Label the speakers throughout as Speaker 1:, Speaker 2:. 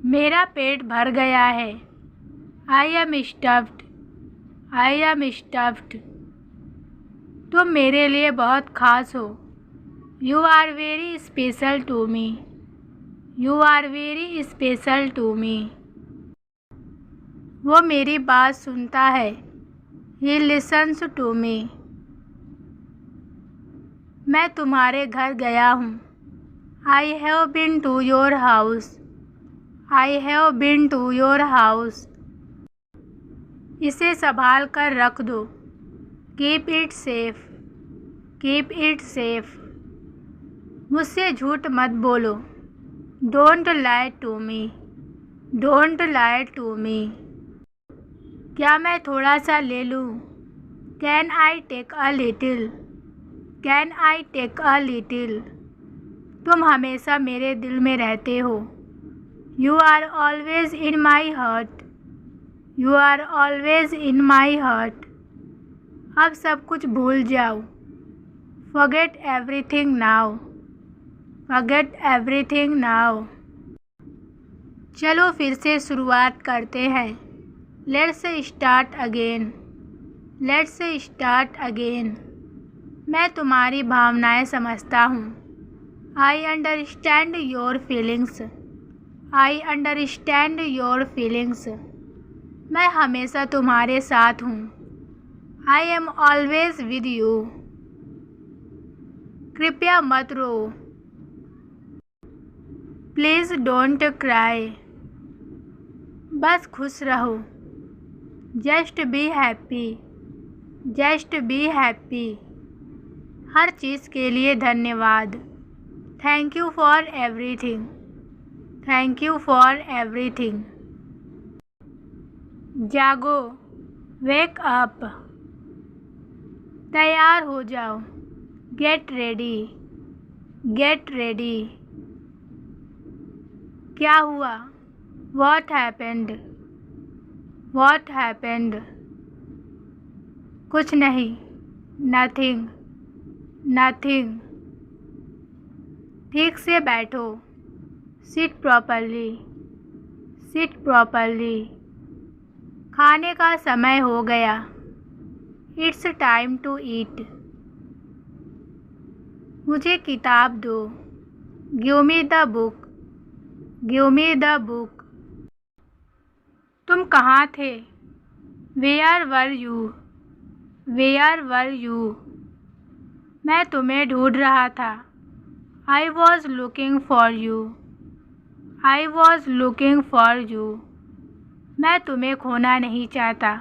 Speaker 1: मेरा पेट भर गया है। I am stuffed. I am stuffed. तुम मेरे लिए बहुत ख़ास हो। You are very special to me. You are very special to me. वो मेरी बात सुनता है। He listens to me. मैं तुम्हारे घर गया हूँ। I have been to your house. I have been to your house. इसे संभाल कर रख दो। Keep it safe. Keep it safe. मुझसे झूठ मत बोलो। Don't lie to me. Don't lie to me. क्या मैं थोड़ा सा ले लूँ? Can I take a little? Can I take a little? तुम हमेशा मेरे दिल में रहते हो। You are always in my heart. You are always in my heart. अब सब कुछ भूल जाओ। Forget everything now. Forget everything now. चलो फिर से शुरुआत करते हैं। Let's start again. Let's start again. मैं तुम्हारी भावनाएं समझता हूँ। आई understand your feelings. I understand your feelings. मैं हमेशा तुम्हारे साथ हूँ। I am always with you. कृपया मत रो। Please don't cry. बस खुश रहो। Just be happy. Just be happy. हर चीज़ के लिए धन्यवाद। Thank you for everything. Thank you for everything. जागो। Wake up. तैयार हो जाओ। Get ready. Get ready. क्या हुआ? What happened? What happened? कुछ नहीं। Nothing. Nothing. ठीक से बैठो। Sit properly. Sit properly. खाने का समय हो गया। It's time to eat. मुझे किताब दो। Give me the book. Give me the book. तुम कहाँ थे? Where were you? Where were you? मैं तुम्हें ढूंढ रहा था। I was looking for you. I was looking for you. मैं तुम्हें खोना नहीं चाहता।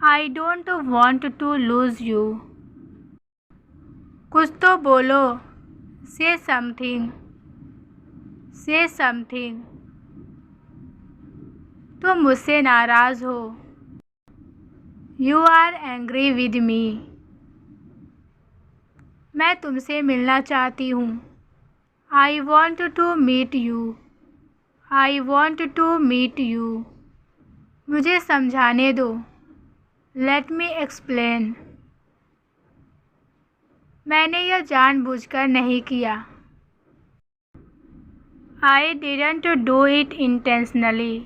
Speaker 1: I don't want to lose you. कुछ तो बोलो। Say something. Say something. तुम मुझसे नाराज़ हो। You are angry with me. मैं तुमसे मिलना चाहती हूँ। I want to meet you. I want to meet you. मुझे समझाने दो। Let me explain. मैंने यह जानबूझकर नहीं किया। I didn't do it intentionally.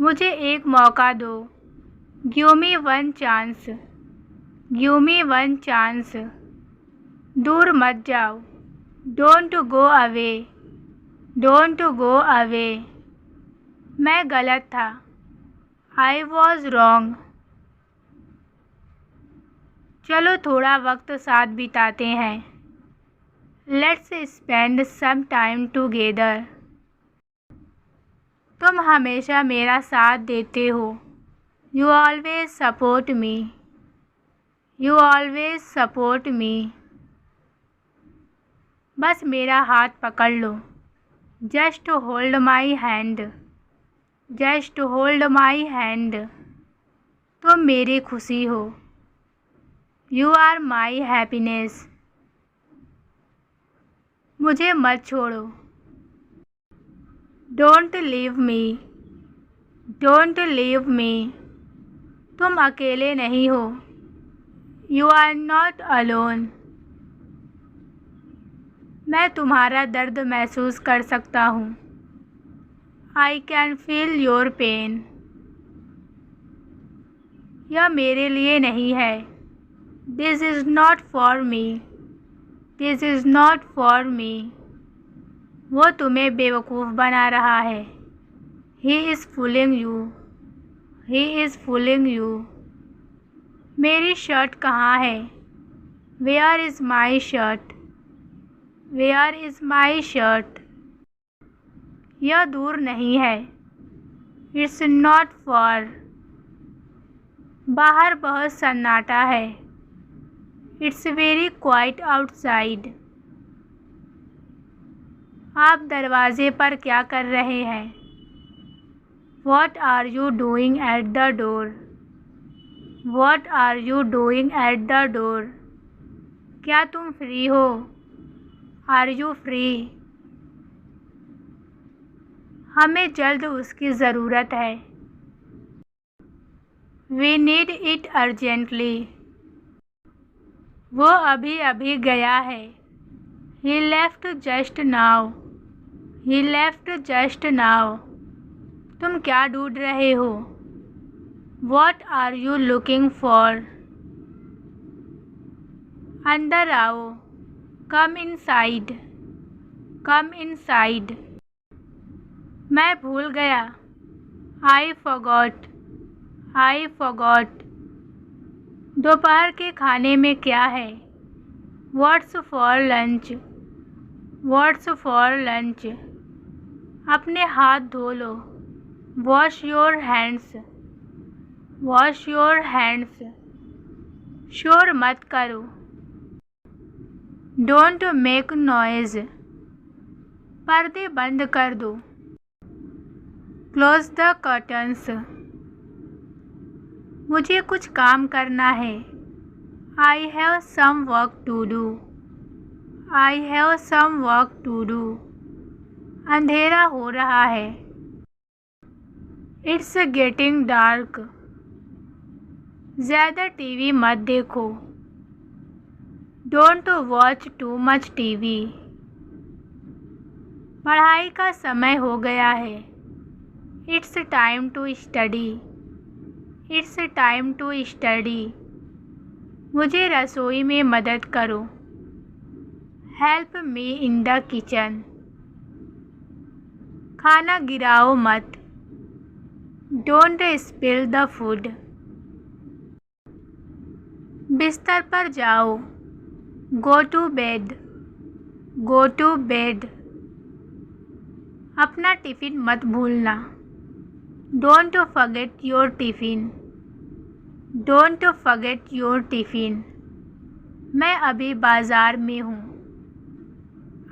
Speaker 1: मुझे एक मौका दो। Give me one chance. Give me one chance. दूर मत जाओ। Don't go away. Don't go away. मैं गलत था। I was wrong. चलो थोड़ा वक्त साथ बिताते हैं। Let's spend some time together. तुम हमेशा मेरा साथ देते हो। You always support me. You always support me. बस मेरा हाथ पकड़ लो। Just hold my hand. Just hold my hand. तुम मेरी खुशी हो। You are my happiness. मुझे मत छोड़ो। Don't leave me. Don't leave me. तुम अकेले नहीं हो। You are not alone. मैं तुम्हारा दर्द महसूस कर सकता हूँ। I can feel your pain. यह मेरे लिए नहीं है. This is not for me. This is not for me. वो तुम्हें बेवकूफ़ बना रहा है. He is fooling you. He is fooling you. मेरी शर्ट कहाँ है? Where is my shirt? Where is my shirt? यह दूर नहीं है. It's not far. बाहर बहुत सन्नाटा है. It's very quiet outside. आप दरवाजे पर क्या कर रहे हैं? What are you doing at the door? What are you doing at the door? क्या तुम फ्री हो? Are you free? हमें जल्द उसकी ज़रूरत है. We need it urgently. वो अभी अभी गया है. He left just now. He left just now. तुम क्या ढूंढ रहे हो? What are you looking for? अंदर आओ. Come inside. Come inside. मैं भूल गया. I forgot. I forgot. दोपहर के खाने में क्या है? What's for lunch? What's for lunch? अपने हाथ धो लो. Wash your hands. Wash your hands. शोर मत करो. Don't make noise. पर्दे बंद कर दो. Close the curtains. मुझे कुछ काम करना है. I have some work to do. I have some work to do. अंधेरा हो रहा है. It's getting dark. ज़्यादा टीवी मत देखो. Don't watch too much TV. पढ़ाई का समय हो गया है. It's time to study. It's time to study. मुझे रसोई में मदद करो. Help me in the kitchen. खाना गिराओ मत. Don't spill the food. बिस्तर पर जाओ. Go to bed. Go to bed. अपना टिफ़िन मत भूलना. Don't forget your tiffin. Don't forget your tiffin. मैं अभी बाज़ार में हूँ.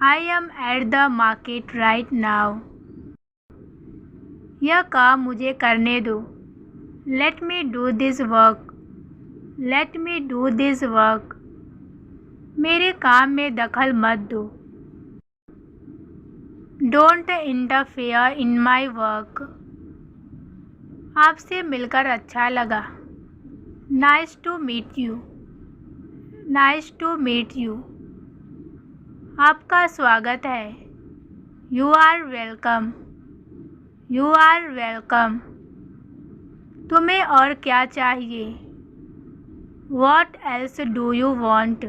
Speaker 1: I am at the market right now. यह काम मुझे करने दो. Let me do this work. Let me do this work. मेरे काम में दखल मत दो. Don't interfere in my work. आपसे मिलकर अच्छा लगा. Nice to meet you. Nice to meet you. आपका स्वागत है. You are welcome. You are welcome. तुम्हें और क्या चाहिए? What else do you want?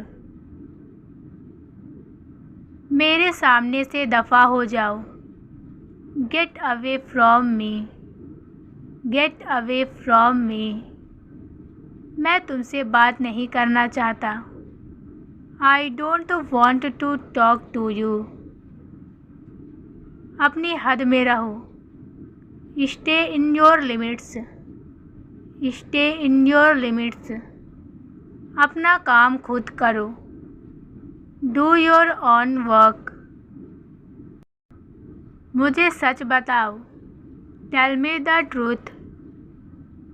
Speaker 1: मेरे सामने से दफ़ा हो जाओ. Get away from me. Get away from me. मैं तुमसे बात नहीं करना चाहता. I don't want to talk to you. अपनी हद में रहो. Stay in your limits. Stay in your limits. अपना काम खुद करो. Do your own work. मुझे सच बताओ. Tell me the truth.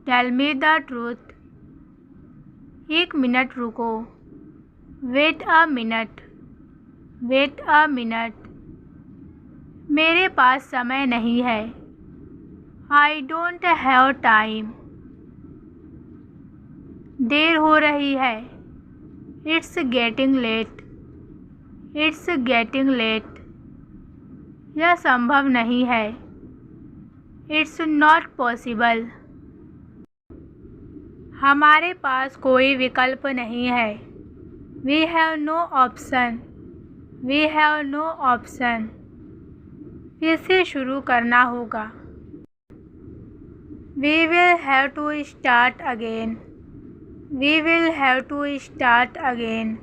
Speaker 1: Tell me the truth. एक मिनट रुको. Wait a minute. Wait a minute. मेरे पास समय नहीं है. I don't have time. देर हो रही है. It's getting late. It's getting late. यह संभव नहीं है. It's not possible. हमारे पास कोई विकल्प नहीं है। We have no option. We have no option. फिर से शुरू करना होगा। We will have to start again. We will have to start again.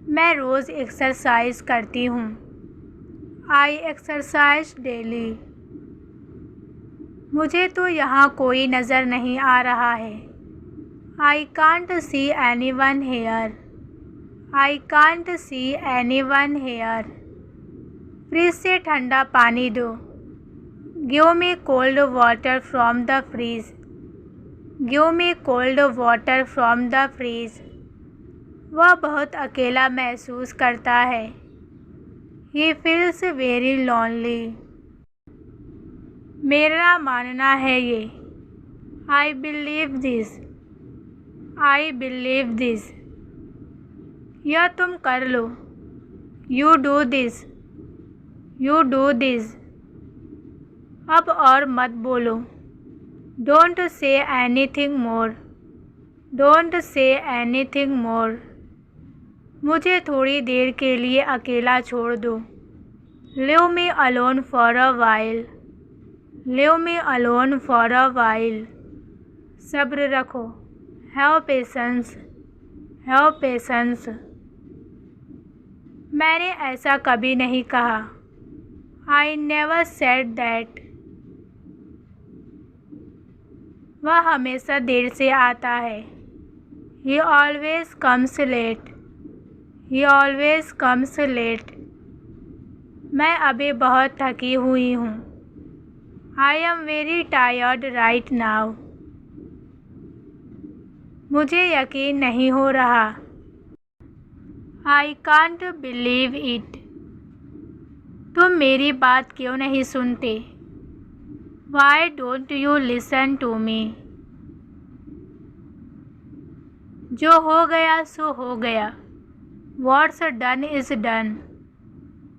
Speaker 1: मैं रोज़ एक्सरसाइज करती हूँ। I exercise daily. मुझे तो यहाँ कोई नज़र नहीं आ रहा है। I can't see anyone here. I can't see anyone here. Fridge से ठंडा पानी दो। Give me cold water from the fridge. Give me cold water from the fridge. वह बहुत अकेला महसूस करता है। He feels very lonely. मेरा मानना है ये। I believe this. I believe this. यह तुम कर लो। You do this. You do this. अब और मत बोलो। Don't say anything more. Don't say anything more. मुझे थोड़ी देर के लिए अकेला छोड़ दो। Leave me alone for a while. Leave me alone for a while. सब्र रखो। Have patience. Have patience. मैंने ऐसा कभी नहीं कहा। I never said that. वह हमेशा देर से आता है। He always comes late. He always comes late. मैं अभी बहुत थकी हुई हूँ। I am very tired right now. मुझे यकीन नहीं हो रहा। I can't believe it. तुम मेरी बात क्यों नहीं सुनते? Why don't you listen to me? जो हो गया सो हो गया। What's done is done.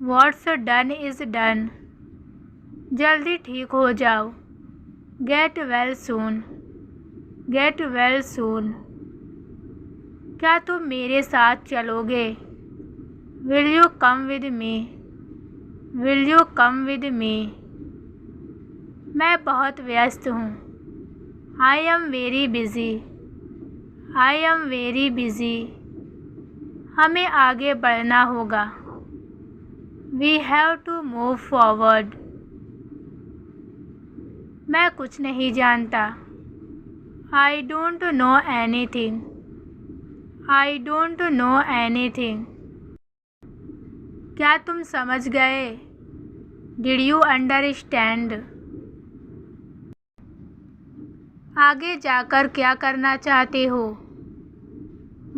Speaker 1: What's done is done. जल्दी ठीक हो जाओ। Get well soon. Get well soon. क्या तुम मेरे साथ चलोगे? Will you come with me? Will you come with me? मैं बहुत व्यस्त हूँ। I am very busy. I am very busy. हमें आगे बढ़ना होगा। We have to move forward. मैं कुछ नहीं जानता। I don't know anything. I don't know anything. क्या तुम समझ गए? Did you understand? आगे जाकर क्या करना चाहते हो?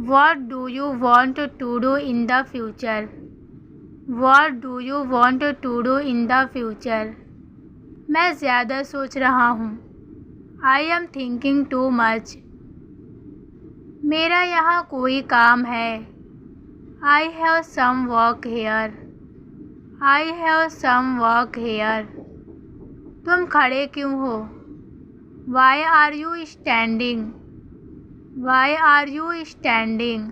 Speaker 1: What do you want to do in the future? What do you want to do in the future? मैं ज़्यादा सोच रहा हूँ। I am thinking too much. मेरा यहाँ कोई काम है। I have some work here. I have some work here. तुम खड़े क्यों हो? Why are you standing? Why are you standing?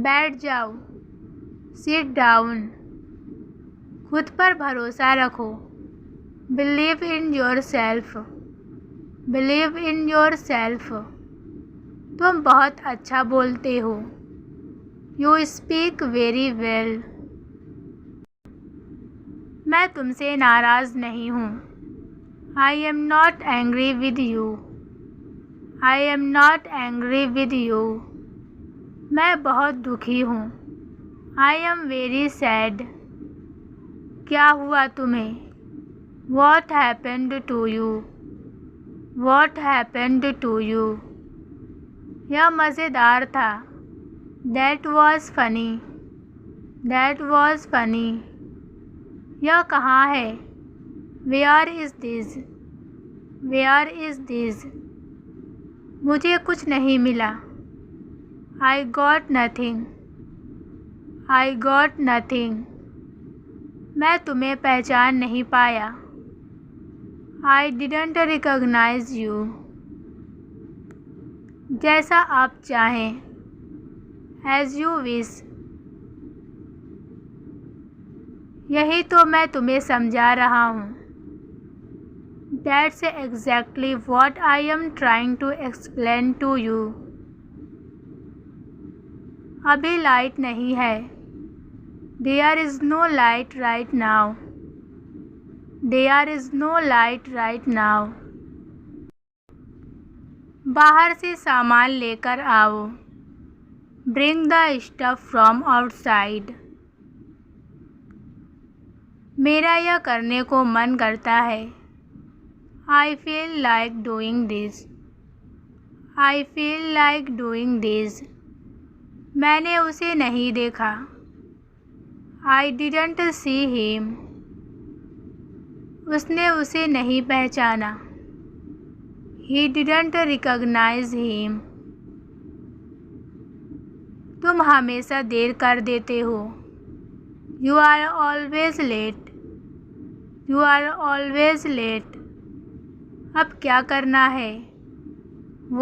Speaker 1: बैठ जाओ। Sit down. खुद पर भरोसा रखो। Believe in yourself. Believe in yourself. तुम बहुत अच्छा बोलते हो। You speak very well. मैं तुमसे नाराज़ नहीं हूँ। I am not angry with you. I am not angry with you. मैं बहुत दुखी हूँ। I am very sad. क्या हुआ तुम्हें? What happened to you? What happened to you? यह मज़ेदार था। That was funny. That was funny. यह कहाँ है? Where is this? Where is this? मुझे कुछ नहीं मिला। I got nothing. I got nothing. मैं तुम्हें पहचान नहीं पाया। I didn't recognize you. जैसा आप चाहें. As you wish. यही तो मैं तुम्हें समझा रहा हूँ. That's exactly what I am trying to explain to you. अभी लाइट नहीं है. There is no light right now. There is no light right now. बाहर से सामान लेकर आओ. Bring the stuff from outside. मेरा यह करने को मन करता है. I feel like doing this. I feel like doing this. मैंने उसे नहीं देखा. I didn't see him. उसने उसे नहीं पहचाना. He didn't recognize him. तुम हमेशा देर कर देते हो. You are always late. You are always late. अब क्या करना है?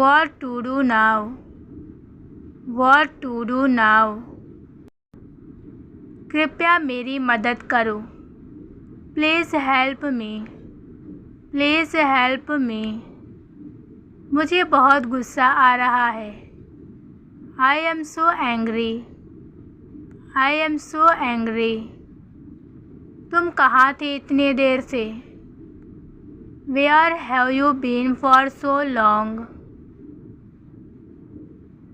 Speaker 1: What to do now? What to do now? कृपया मेरी मदद करो. Please help me. Please help me. मुझे बहुत गुस्सा आ रहा है. I am so angry. I am so angry. तुम कहाँ थे इतने देर से? Where have you been for so long?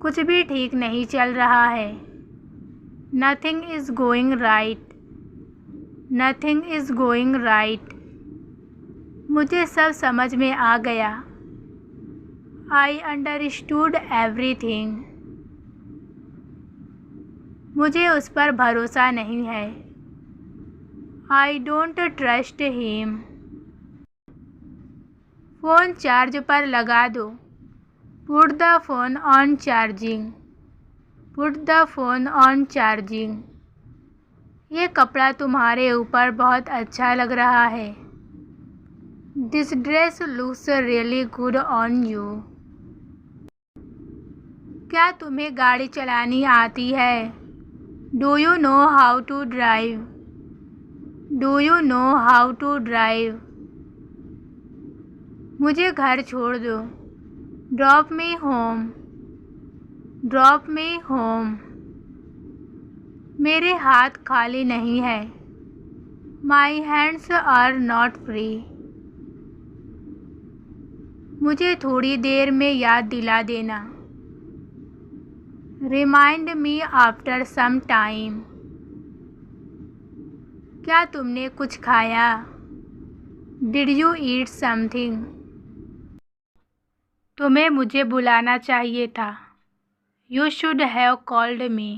Speaker 1: कुछ भी ठीक नहीं चल रहा है. Nothing is going right. Nothing is going right. मुझे सब समझ में आ गया. I understood everything. मुझे उस पर भरोसा नहीं है. I don't trust him. Phone charge पर लगा दो. Put the phone on charging. Put the phone on charging. ये कपड़ा तुम्हारे ऊपर बहुत अच्छा लग रहा है. This dress looks really good on you. क्या तुम्हें गाड़ी चलानी आती है? Do you know how to drive? Do you know how to drive? मुझे घर छोड़ दो. Drop me home. Drop me home. मेरे हाथ खाली नहीं है. My hands are not free. मुझे थोड़ी देर में याद दिला देना. Remind me after some time. क्या तुमने कुछ खाया? Did you eat something? तुम्हें मुझे बुलाना चाहिए था. You should have called me.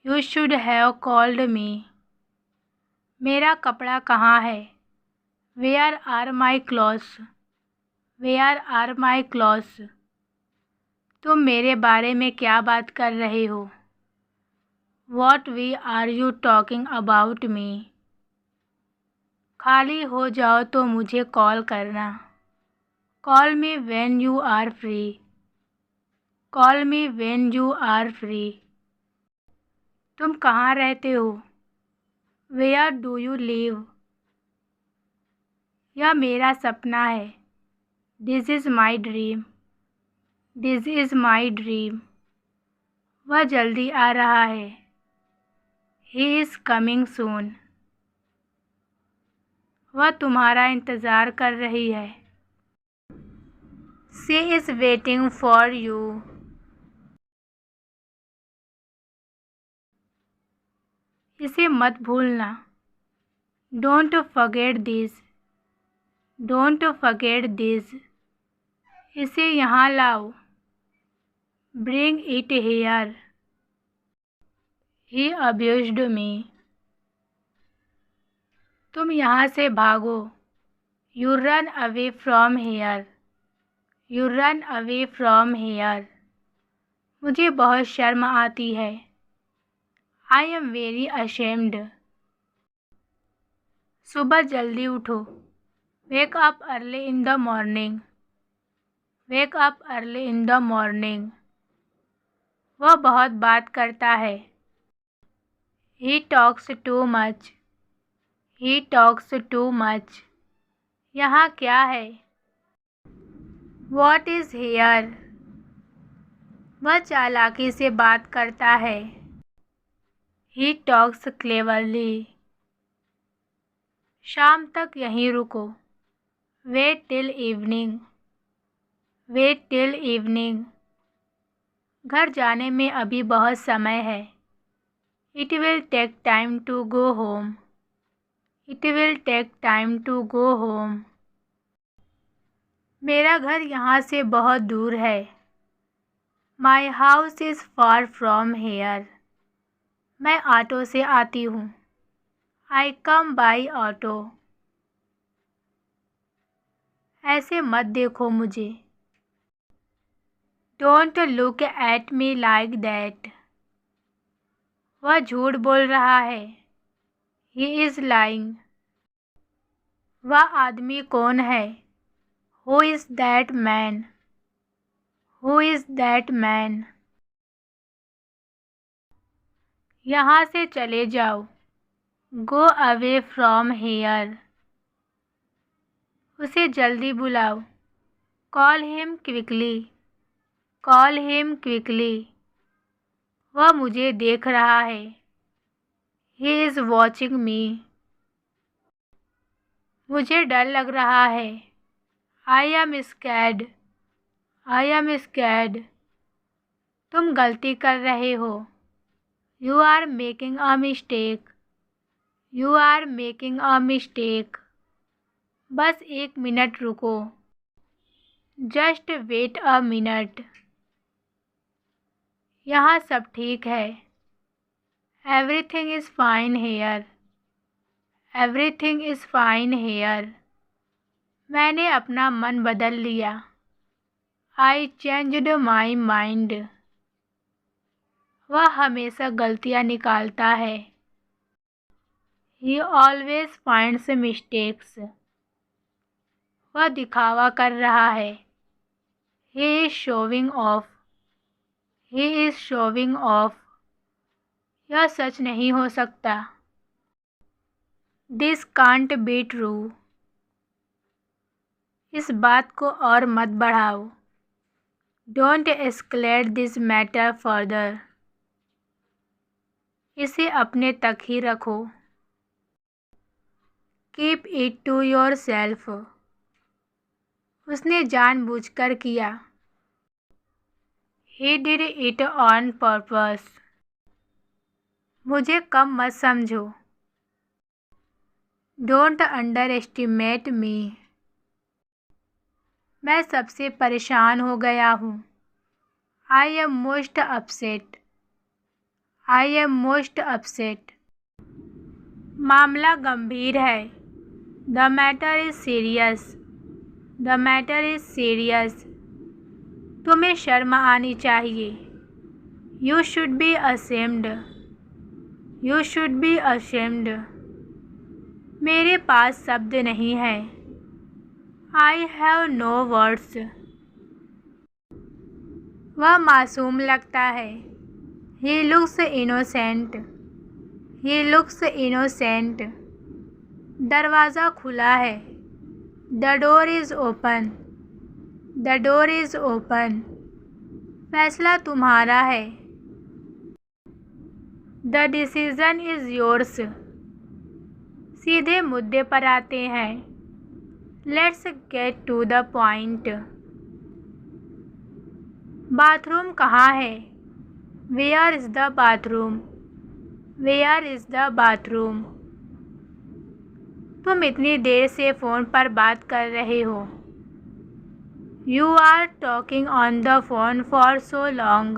Speaker 1: You should have called me. मेरा कपड़ा कहाँ है? Where are my clothes? Where are my clothes? तुम मेरे बारे में क्या बात कर रहे हो? What we are you talking about me? खाली हो जाओ तो मुझे कॉल करना. Call me when you are free. Call me when you are free. तुम कहाँ रहते हो? Where do you live? यह मेरा सपना है. This is my dream. This is my dream. वह जल्दी आ रहा है. He is coming soon. वह तुम्हारा इंतज़ार कर रही है. She is waiting for you. इसे मत भूलना. Don't forget this. Don't forget this. इसे यहाँ लाओ. Bring it here. He abused me. तुम यहाँ से भागो. You run away from here. You run away from here. मुझे बहुत शर्म आती है. I am very ashamed. सुबह जल्दी उठो. Wake up early in the morning. Wake up early in the morning. वह बहुत बात करता है. He talks too much. He talks too much. यहाँ क्या है? What is here? वह चालाकी से बात करता है. He talks cleverly. शाम तक यहीं रुको. Wait till evening. Wait till evening. घर जाने में अभी बहुत समय है. It will take time to go home. It will take time to go home. मेरा घर यहाँ से बहुत दूर है. My house is far from here. मैं ऑटो से आती हूँ. I come by auto. ऐसे मत देखो मुझे. Don't look at me like that. वह झूठ बोल रहा है. He is lying. वह आदमी कौन है? Who is that man? Who is that man? यहाँ से चले जाओ. Go away from here. उसे जल्दी बुलाओ. Call him quickly. Call him quickly. वह मुझे देख रहा है. He is watching me. मुझे डर लग रहा है. I am scared. I am scared. तुम गलती कर रहे हो. You are making a mistake. You are making a mistake. बस 1 मिनट रुको. Just wait a minute. यहाँ सब ठीक है. Everything is fine here. Everything is fine here. मैंने अपना मन बदल लिया. I changed my mind. वह हमेशा गलतियाँ निकालता है. He always finds mistakes. वह दिखावा कर रहा है. He is showing off. He is showing off. यह सच नहीं हो सकता. This can't be true. इस बात को और मत बढ़ाओ. Don't escalate this matter further. इसे अपने तक ही रखो. Keep it to yourself. उसने जानबूझकर किया. He did it on purpose. मुझे कम मत समझो. Don't underestimate me. मैं सबसे परेशान हो गया हूँ. I am most upset. I am most upset. मामला गंभीर है. The matter is serious. The matter is serious. तुम्हें शर्म आनी चाहिए. You should be ashamed. You should be ashamed. मेरे पास शब्द नहीं है. I have no words. वह मासूम लगता है. He looks innocent. He looks innocent. दरवाज़ा खुला है. The door is open. The door is open. फैसला तुम्हारा है. The decision is yours. सीधे मुद्दे पर आते हैं. Let's get to the point. Bathroom कहाँ है? Where is the bathroom? Where is the bathroom? तुम इतनी देर से फ़ोन पर बात कर रहे हो. You are talking on the phone for so long.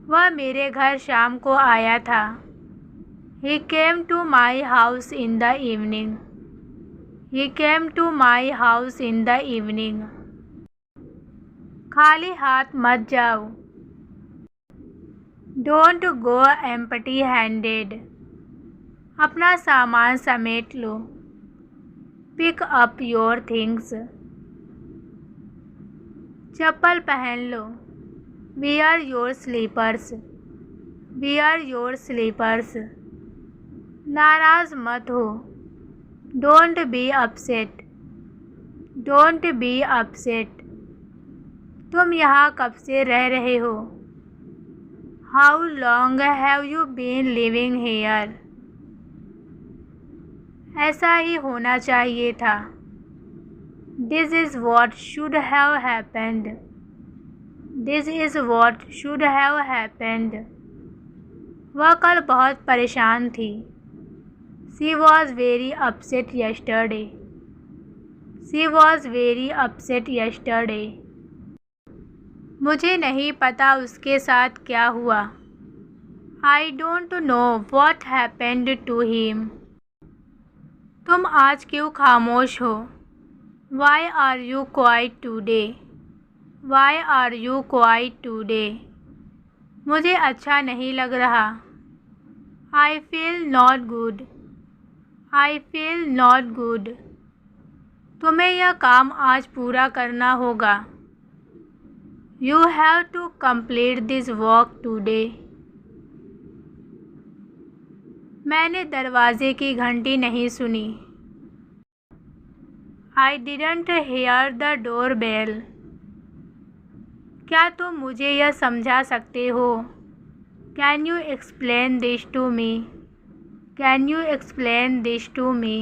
Speaker 1: वह मेरे घर शाम को आया था. He came to my house in the evening. He came to my house in the evening. खाली हाथ मत जाओ. Don't go empty-handed. अपना सामान समेट लो। Pick up your things. चप्पल पहन लो। Wear your slippers. Wear your slippers. नाराज़ मत हो। Don't be upset. Don't be upset. तुम यहाँ कब से रह रहे हो? How long have you been living here? ऐसा ही होना चाहिए था। This is what should have happened. This is what should have happened. वह कल बहुत परेशान थी। She was very upset yesterday. She was very upset yesterday. मुझे नहीं पता उसके साथ क्या हुआ। I don't know what happened to him. तुम आज क्यों खामोश हो? Why are you quiet today? Why are you quiet today? मुझे अच्छा नहीं लग रहा। I feel not good. I feel not good. तुम्हें यह काम आज पूरा करना होगा। You have to complete this work today. मैंने दरवाजे की घंटी नहीं सुनी। I didn't hear the door bell. क्या तुम मुझे यह समझा सकते हो? Can you explain this to me? Can you explain this to me?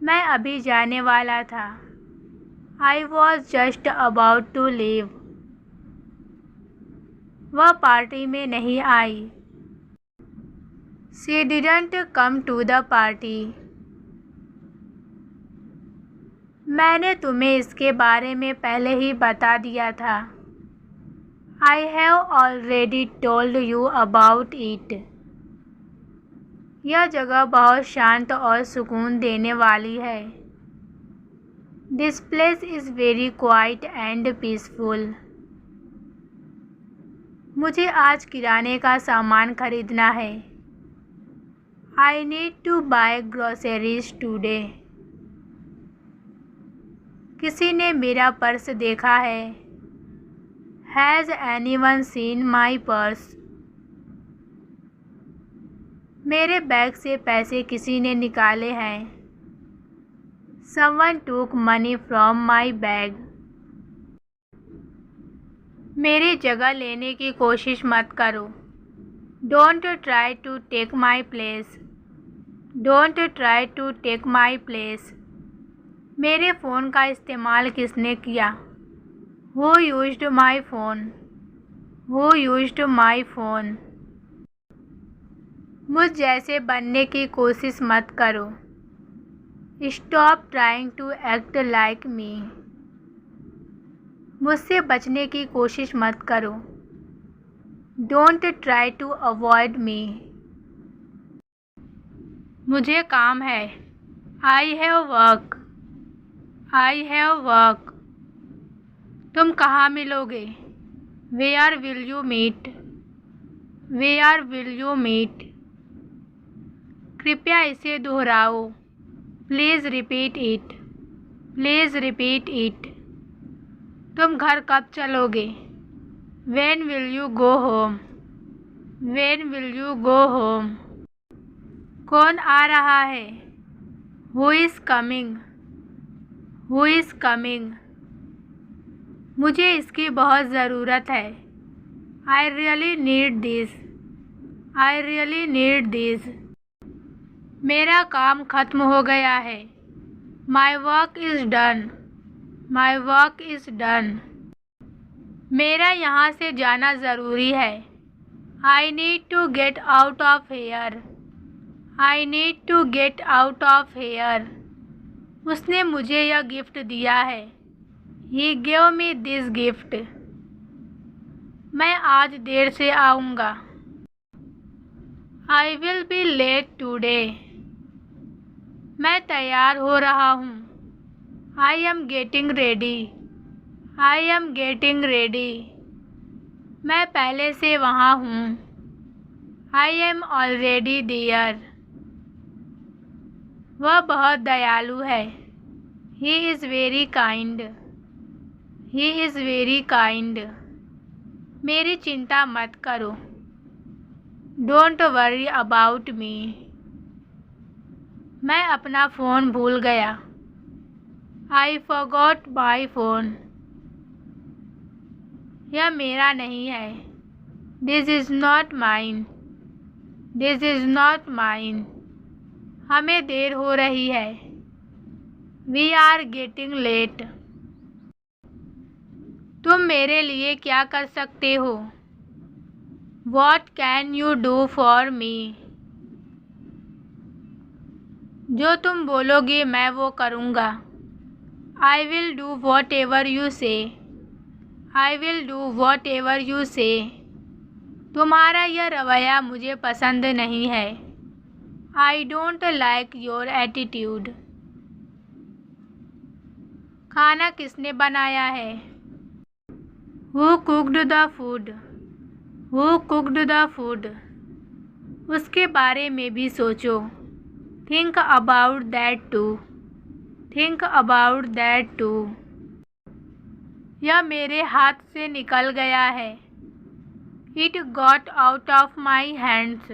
Speaker 1: मैं अभी जाने वाला था। I was just about to leave. वह पार्टी में नहीं आई। She didn't come to the party. मैंने तुम्हें इसके बारे में पहले ही बता दिया था। I have already told you about it. यह जगह बहुत शांत और सुकून देने वाली है। This place is very quiet and peaceful. मुझे आज किराने का सामान खरीदना है। I need to buy groceries today. किसी ने मेरा पर्स देखा है। Has anyone seen my purse? मेरे बैग से पैसे किसी ने निकाले हैं। समवन टूक मनी फ्रॉम माई बैग। मेरी जगह लेने की कोशिश मत करो। Don't try to take my place. Don't try to take my place. मेरे फ़ोन का इस्तेमाल किसने किया? Who used my phone? Who used my phone? मुझ जैसे बनने की कोशिश मत करो। Stop trying to act like me. मुझसे बचने की कोशिश मत करो। Don't try to avoid me. मुझे काम है। I have work. I have work. तुम कहाँ मिलोगे? Where will you meet? Where will you meet? कृपया इसे दोहराओ। Please repeat it. Please repeat it. तुम घर कब चलोगे? When will you go home? When will you go home? कौन आ रहा है? Who is coming? Who is coming? मुझे इसकी बहुत ज़रूरत है। I really need this. I really need this. मेरा काम ख़त्म हो गया है। My work is done. My work is done. मेरा यहाँ से जाना ज़रूरी है। I need to get out of here. I need to get out of here. उसने मुझे यह गिफ्ट दिया है। He gave me this gift. मैं आज देर से आऊँगा। I will be late today. मैं तैयार हो रहा हूँ। I am getting ready. I am getting ready. मैं पहले से वहाँ हूँ। I am already there. वह बहुत दयालु है। He is very kind. He is very kind. मेरी चिंता मत करो। Don't worry about me. मैं अपना फ़ोन भूल गया। I forgot my phone. यह मेरा नहीं है। This is not mine. This is not mine. हमें देर हो रही है। We are getting late. तुम मेरे लिए क्या कर सकते हो? What can you do for me? जो तुम बोलोगे मैं वो करूँगा। I will do whatever you say. I will do whatever you से। तुम्हारा यह रवैया मुझे पसंद नहीं है। I don't like your attitude. खाना किसने बनाया है? Who cooked the food? Who cooked the food? उसके बारे में भी सोचो। Think about that too. Think about that too. यह मेरे हाथ से निकल गया है। It got out of my hands.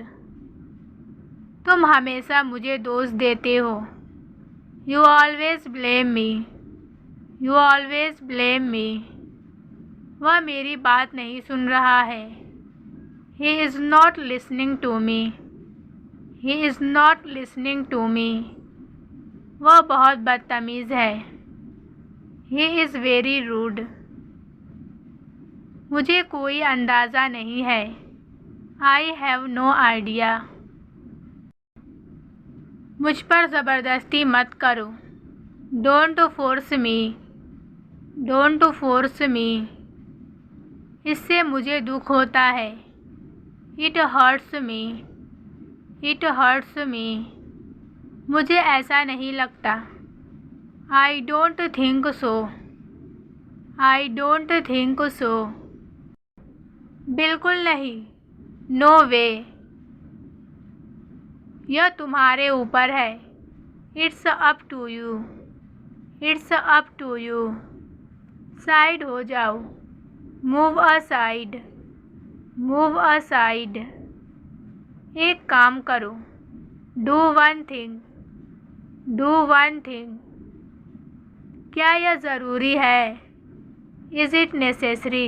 Speaker 1: तुम हमेशा मुझे दोष देते हो। You always blame me. You always blame me. वह मेरी बात नहीं सुन रहा है। He is not listening to me. He is not listening to me. वह बहुत बदतमीज़ है। He is very rude. मुझे कोई अंदाज़ा नहीं है। I have no idea. मुझ पर ज़बरदस्ती मत करो। Don't force me. Don't force me. इससे मुझे दुख होता है। It hurts me. It hurts me. मुझे ऐसा नहीं लगता। I don't think so. I don't think so. बिल्कुल नहीं। No way. यह तुम्हारे ऊपर है। It's up to you. It's up to you. Side हो जाओ। Move aside. Move aside. एक काम करो। Do one thing. Do one thing. क्या यह ज़रूरी है? Is it necessary?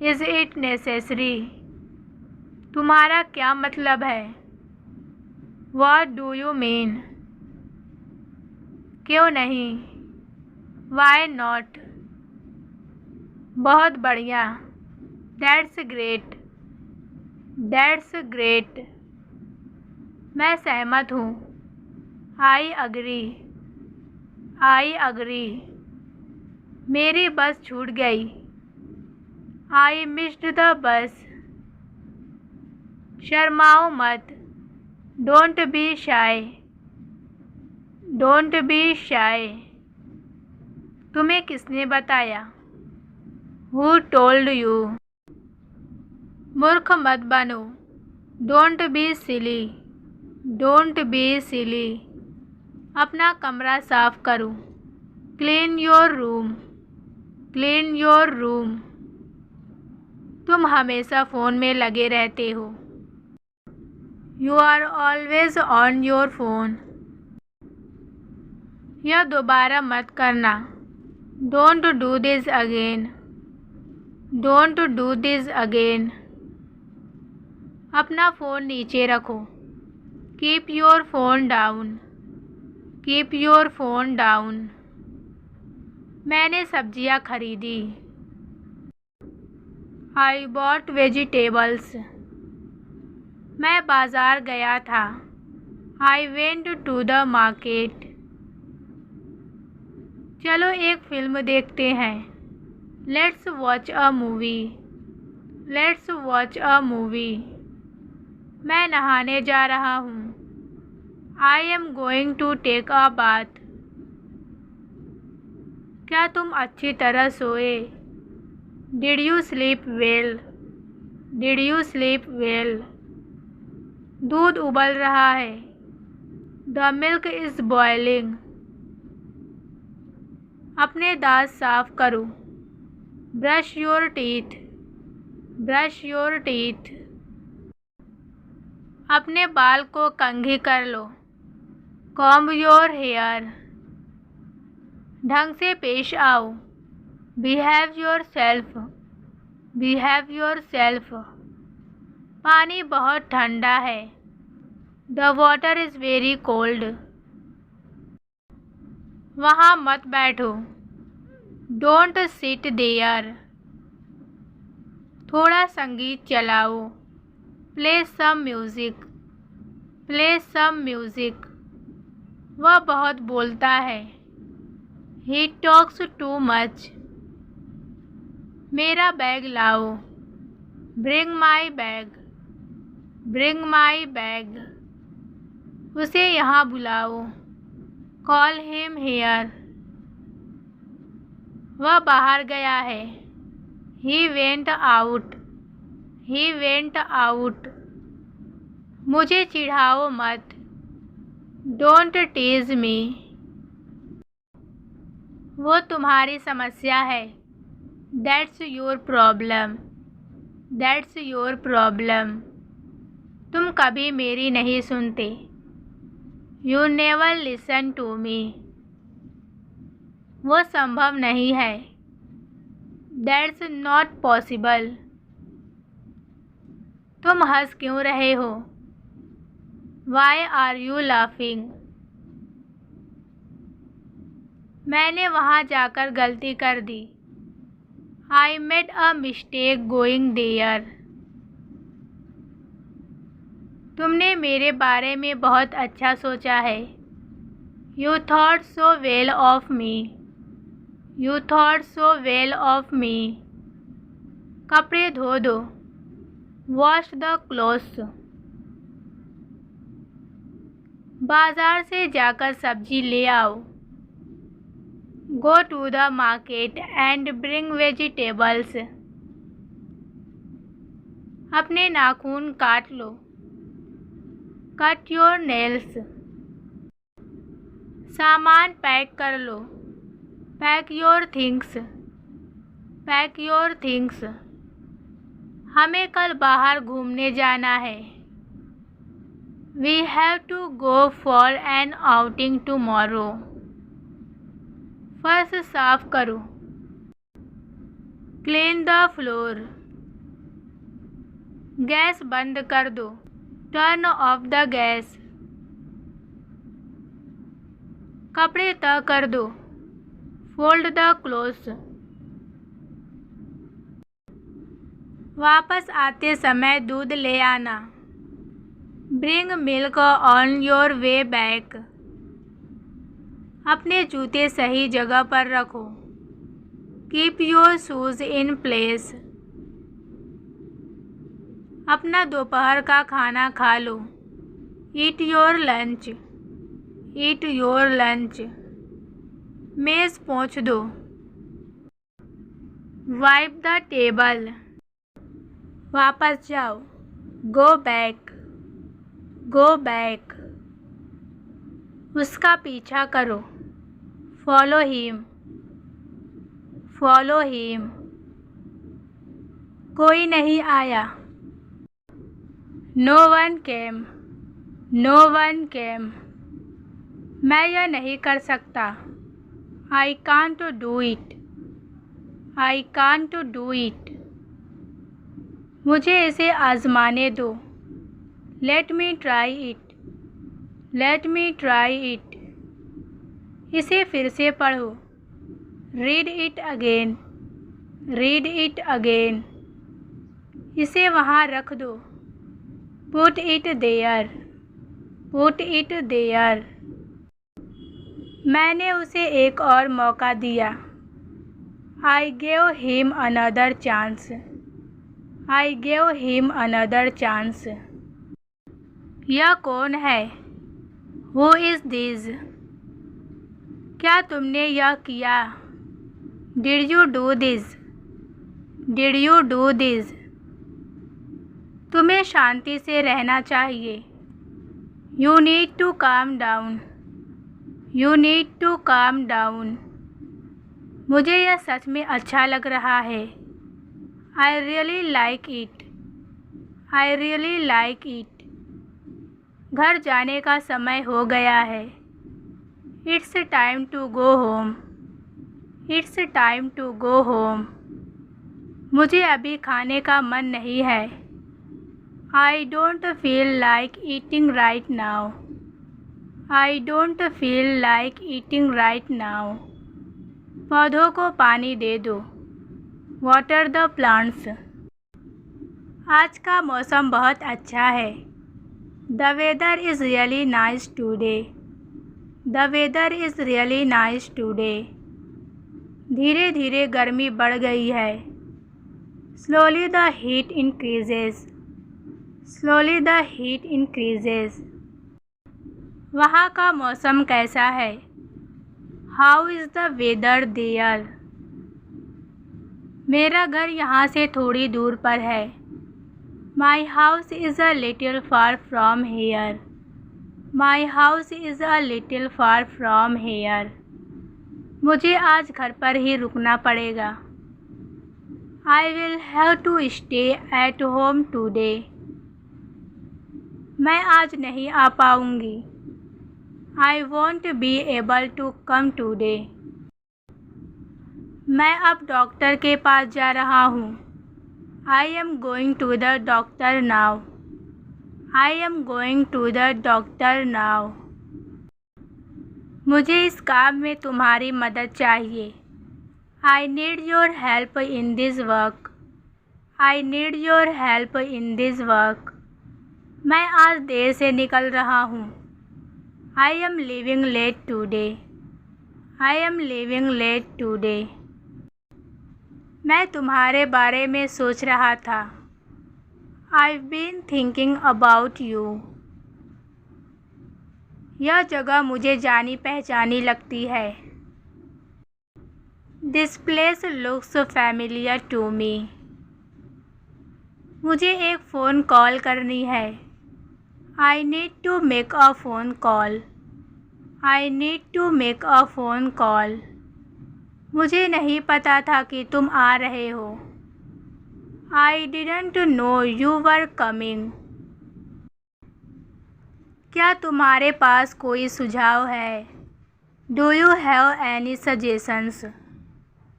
Speaker 1: Is it necessary? तुम्हारा क्या मतलब है? What do you mean? क्यों नहीं? Why not? बहुत बढ़िया। That's great. That's great. मैं सहमत हूँ। I agree. I agree. मेरी बस छूट गई। I missed the bus. शर्माओ मत। Don't be shy. Don't be shy. तुम्हें किसने बताया? Who told you? मूर्ख मत बनो। Don't be silly. Don't be silly. अपना कमरा साफ करो। Clean your room. Clean your room. तुम हमेशा फ़ोन में लगे रहते हो। You are always on your phone. यह दोबारा मत करना। Don't do this again. Don't do this again. अपना फ़ोन नीचे रखो। Keep your phone down. Keep your phone down. मैंने सब्जियां खरीदी। I bought vegetables. मैं बाज़ार गया था। I went to the market. चलो एक फ़िल्म देखते हैं। Let's watch a movie. Let's watch a movie. मैं नहाने जा रहा हूँ। I am going to take a bath. क्या तुम अच्छी तरह सोए? Did you sleep well? Did you sleep well? दूध उबल रहा है। The milk is boiling. अपने दांत साफ करो। Brush your teeth. Brush your teeth. अपने बाल को कंघी कर लो। Comb your hair. ढंग से पेश आओ। Behave yourself. Behave yourself. पानी बहुत ठंडा है। The water is very cold. वहाँ मत बैठो। Don't sit there. थोड़ा संगीत चलाओ। Play some music. Play some music. वह बहुत बोलता है। He talks too much. मेरा बैग लाओ। Bring my bag. Bring my bag. उसे यहाँ बुलाओ। Call him here. वह बाहर गया है। He went out. He went out. मुझे चिढ़ाओ मत। Don't tease me. वो तुम्हारी समस्या है। That's your problem. That's your problem. तुम कभी मेरी नहीं सुनते। You never listen to me. वो संभव नहीं है। That's not possible. तुम हंस क्यों रहे हो? Why are you laughing? मैंने वहाँ जाकर गलती कर दी। I made a mistake going there. तुमने मेरे बारे में बहुत अच्छा सोचा है। You thought so well of me. You thought so well of मी। कपड़े धो दो। Wash the clothes. बाजार से जाकर सब्जी ले आओ। Go to the market and bring vegetables. अपने नाखून काट लो। Cut your nails. सामान पैक कर लो। Pack your things. Pack your things. हमें कल बाहर घूमने जाना है। We have to go for an outing tomorrow. फर्श साफ करो। Clean the floor. गैस बंद कर दो। Turn off the gas. कपड़े तह कर दो। Fold the clothes. वापस आते समय दूध ले आना। Bring milk on your way back. अपने जूते सही जगह पर रखो। Keep your shoes in place. अपना दोपहर का खाना खा लो। Eat your lunch. Eat your lunch. मेज़ पोंछ दो। Wipe the table. वापस जाओ। Go back. Go back. उसका पीछा करो। Follow him. Follow him. कोई नहीं आया। No one came. No one came. मैं यह नहीं कर सकता। I can't do it. I can't do it. मुझे इसे आजमाने दो। Let me try it. Let me try it. इसे फिर से पढ़ो। Read it again. Read it again. इसे वहाँ रख दो। Put it there. Put it there. मैंने उसे एक और मौका दिया। I gave him another chance. I gave him another chance. यह कौन है? Who is this? क्या तुमने यह किया? Did you do this? Did you do this? तुम्हें शांति से रहना चाहिए। You need to calm down. You need to calm down. मुझे यह सच में अच्छा लग रहा है. I really like it. I really like it. घर जाने का समय हो गया है. It's time to go home. It's time to go home. मुझे अभी खाने का मन नहीं है. I don't feel like eating right now. I don't feel like eating right now. पौधों को पानी दे दो. Water the plants. आज का मौसम बहुत अच्छा है. The weather is really nice today. The weather is really nice today. धीरे धीरे गर्मी बढ़ गई है. Slowly the heat increases. Slowly the heat increases. वहाँ का मौसम कैसा है? How is the weather there? मेरा घर यहाँ से थोड़ी दूर पर है. My house is a little far from here. My house is a little far from here. मुझे आज घर पर ही रुकना पड़ेगा. I will have to stay at home today. मैं आज नहीं आ पाऊँगी. I won't be able to come today. मैं अब डॉक्टर के पास जा रहा हूँ. I am going to the doctor now. I am going to the doctor now. मुझे इस काम में तुम्हारी मदद चाहिए. I need your help in this work. I need your help in this work. मैं आज देर से निकल रहा हूँ. I am leaving late today. I am leaving late today. मैं तुम्हारे बारे में सोच रहा था. I've been thinking about you. यह जगह मुझे जानी पहचानी लगती है. This place looks familiar to me. मुझे एक फ़ोन कॉल करनी है. I need to make a phone call. I need to make a phone call. मुझे नहीं पता था कि तुम आ रहे हो. I didn't know you were coming. क्या तुम्हारे पास कोई सुझाव है? Do you have any suggestions?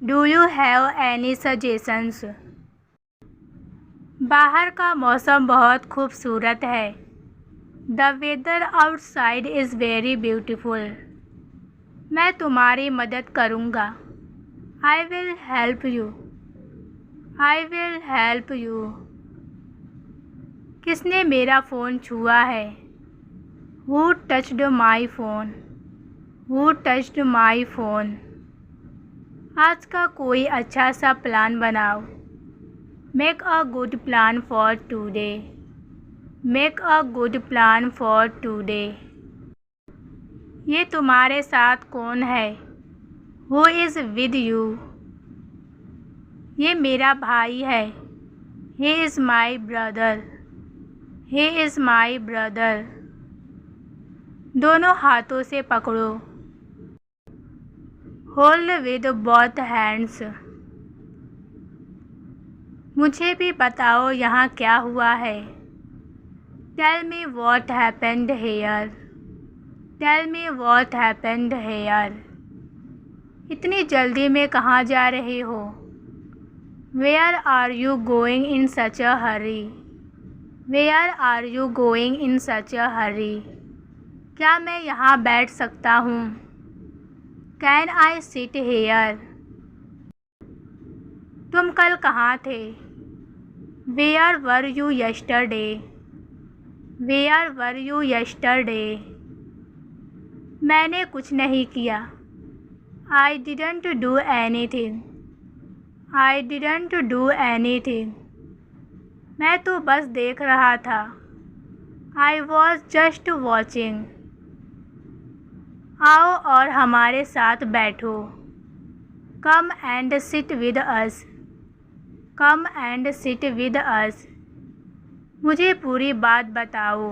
Speaker 1: Do you have any suggestions? बाहर का मौसम बहुत खूबसूरत है. The weather outside is very beautiful. मैं तुम्हारी मदद करूँगा. I will help you. I will help you. किसने मेरा फ़ोन छुआ है? Who touched my phone? Who touched my phone? आज का कोई अच्छा सा प्लान बनाओ. Make a good plan for today. Make a good plan for today. ये तुम्हारे साथ कौन है? Who is with you? ये मेरा भाई है. He is my brother. He is my brother. दोनों हाथों से पकड़ो. Hold with both hands. मुझे भी बताओ यहाँ क्या हुआ है. Tell me what happened here. Tell me what happened here. इतनी जल्दी में कहाँ जा रहे हो? Where are you going in such a hurry? Where are you going in such a hurry? क्या मैं यहाँ बैठ सकता हूँ? Can I sit here? तुम कल कहाँ थे? Where were you yesterday? Where were you yesterday? मैंने कुछ नहीं किया. I didn't do anything. I didn't do anything. मैं तो बस देख रहा था. I was just watching. आओ और हमारे साथ बैठो. Come and sit with us. Come and sit with us. मुझे पूरी बात बताओ.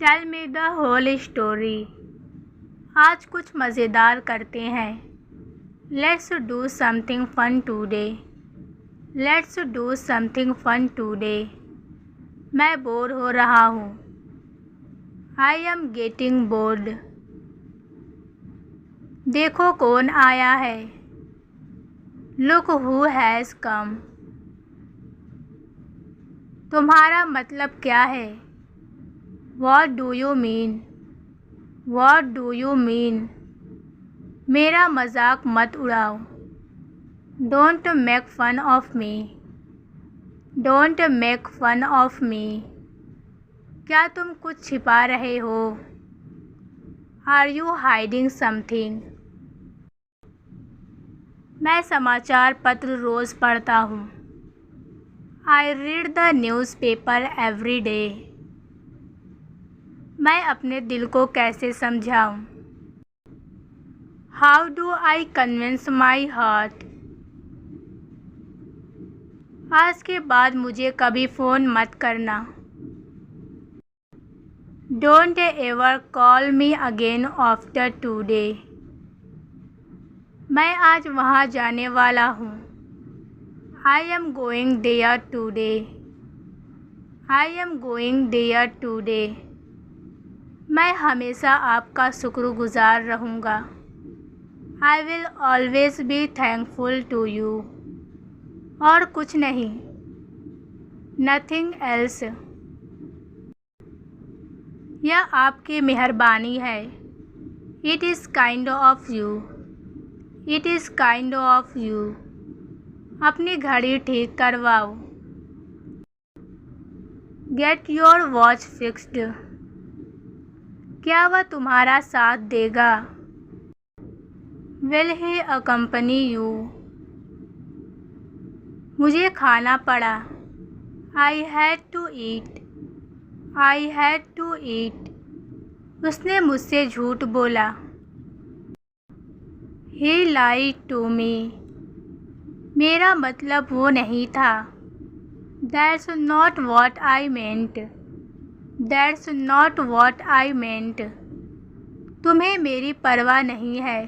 Speaker 1: Tell me the whole story. आज कुछ मज़ेदार करते हैं। Let's do something fun today. Let's do something fun today. मैं बोर हो रहा हूँ। I am getting bored. देखो कौन आया है। Look who has come. तुम्हारा मतलब क्या है? What do you mean? What do you mean? मेरा मजाक मत उड़ाओ। Don't make fun of me. Don't make fun of me. क्या तुम कुछ छिपा रहे हो? Are you hiding something? मैं समाचार पत्र रोज़ पढ़ता हूँ। I read the newspaper every day. मैं अपने दिल को कैसे समझाऊं? How do I convince my heart? आज के बाद मुझे कभी फ़ोन मत करना। Don't ever call me again after today. मैं आज वहाँ जाने वाला हूँ। I am going there today. I am going there today. मैं हमेशा आपका शुक्रगुजार रहूँगा। I will always be thankful to you. और कुछ नहीं। Nothing else. यह आपकी मेहरबानी है। It is kind of you. It is kind of you. अपनी घड़ी ठीक करवाओ। Get your watch fixed. क्या वह तुम्हारा साथ देगा? Will he accompany you? मुझे खाना पड़ा। I had to eat. I had to eat. उसने मुझसे झूठ बोला। He lied to me. मेरा मतलब वो नहीं था। That's not what I meant. That's not what I meant. तुम्हें मेरी परवाह नहीं है।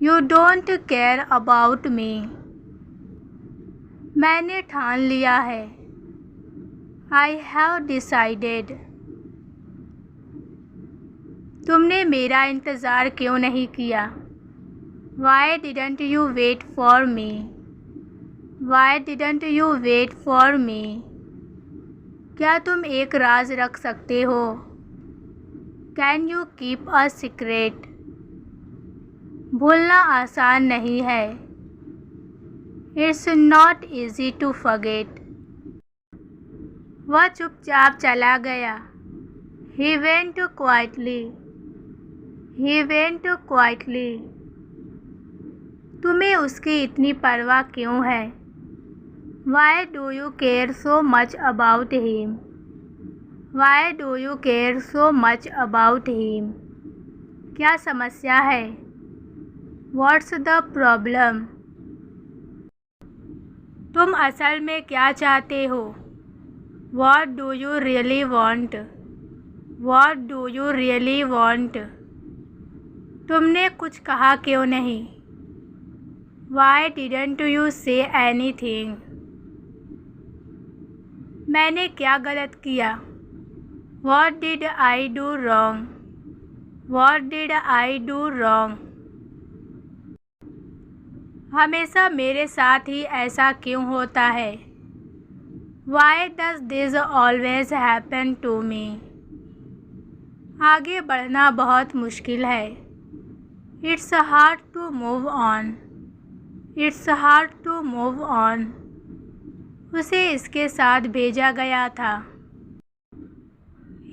Speaker 1: You don't care about me. मैंने ठान लिया है। I have decided. तुमने मेरा इंतज़ार क्यों नहीं किया? Why didn't you wait for me? Why didn't you wait for me? क्या तुम एक राज रख सकते हो? Can you keep a secret? भूलना आसान नहीं है। It's not easy to forget. वह चुपचाप चला गया। He went quietly. He went quietly. तुम्हें उसकी इतनी परवाह क्यों है? Why do you care so much about him? Why do you care so much about him? क्या समस्या है? What's the problem? तुम असल में क्या चाहते हो? What do you really want? What do you really want? तुमने कुछ कहा क्यों नहीं? Why didn't you say anything? मैंने क्या गलत किया? What did I do wrong? What did I do wrong? हमेशा मेरे साथ ही ऐसा क्यों होता है? Why does this always happen to me? आगे बढ़ना बहुत मुश्किल है। It's hard to move on. It's hard to move on. उसे इसके साथ भेजा गया था।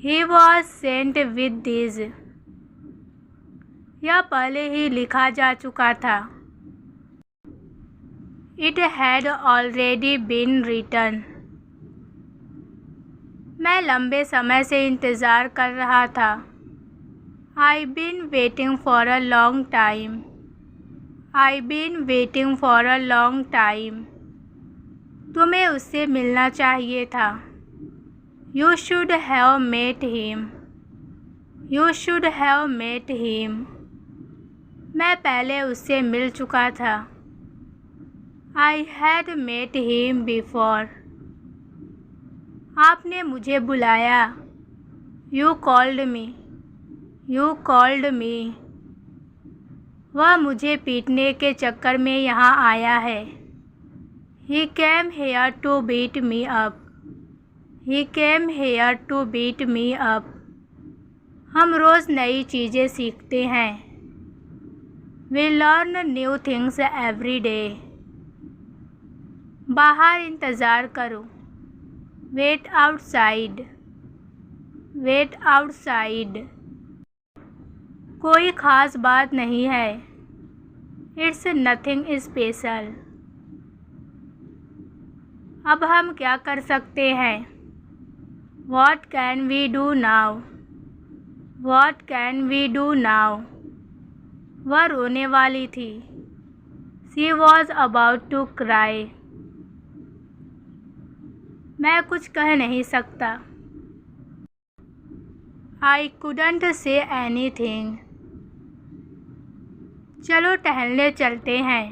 Speaker 1: He was sent with these. यह पहले ही लिखा जा चुका था। It had already been written. मैं लंबे समय से इंतज़ार कर रहा था। I've been waiting for a long time. I've been waiting for a long time. तुम्हें उससे मिलना चाहिए था। You should have met him. You should have met him. मैं पहले उससे मिल चुका था. I had met him before. आपने मुझे बुलाया. You called me. You called me. वह मुझे पीटने के चक्कर में यहाँ आया है. He came here to beat me up. He came here to beat me up. हम रोज़ नई चीज़ें सीखते हैं. We learn new things every day. बाहर इंतज़ार करो. Wait outside. Wait outside. कोई ख़ास बात नहीं है. It's nothing special. अब हम क्या कर सकते हैं? What can we do now? What can we do now? वह रोने वाली थी. She was about to cry. मैं कुछ कह नहीं सकता. I couldn't say anything. चलो टहलने चलते हैं.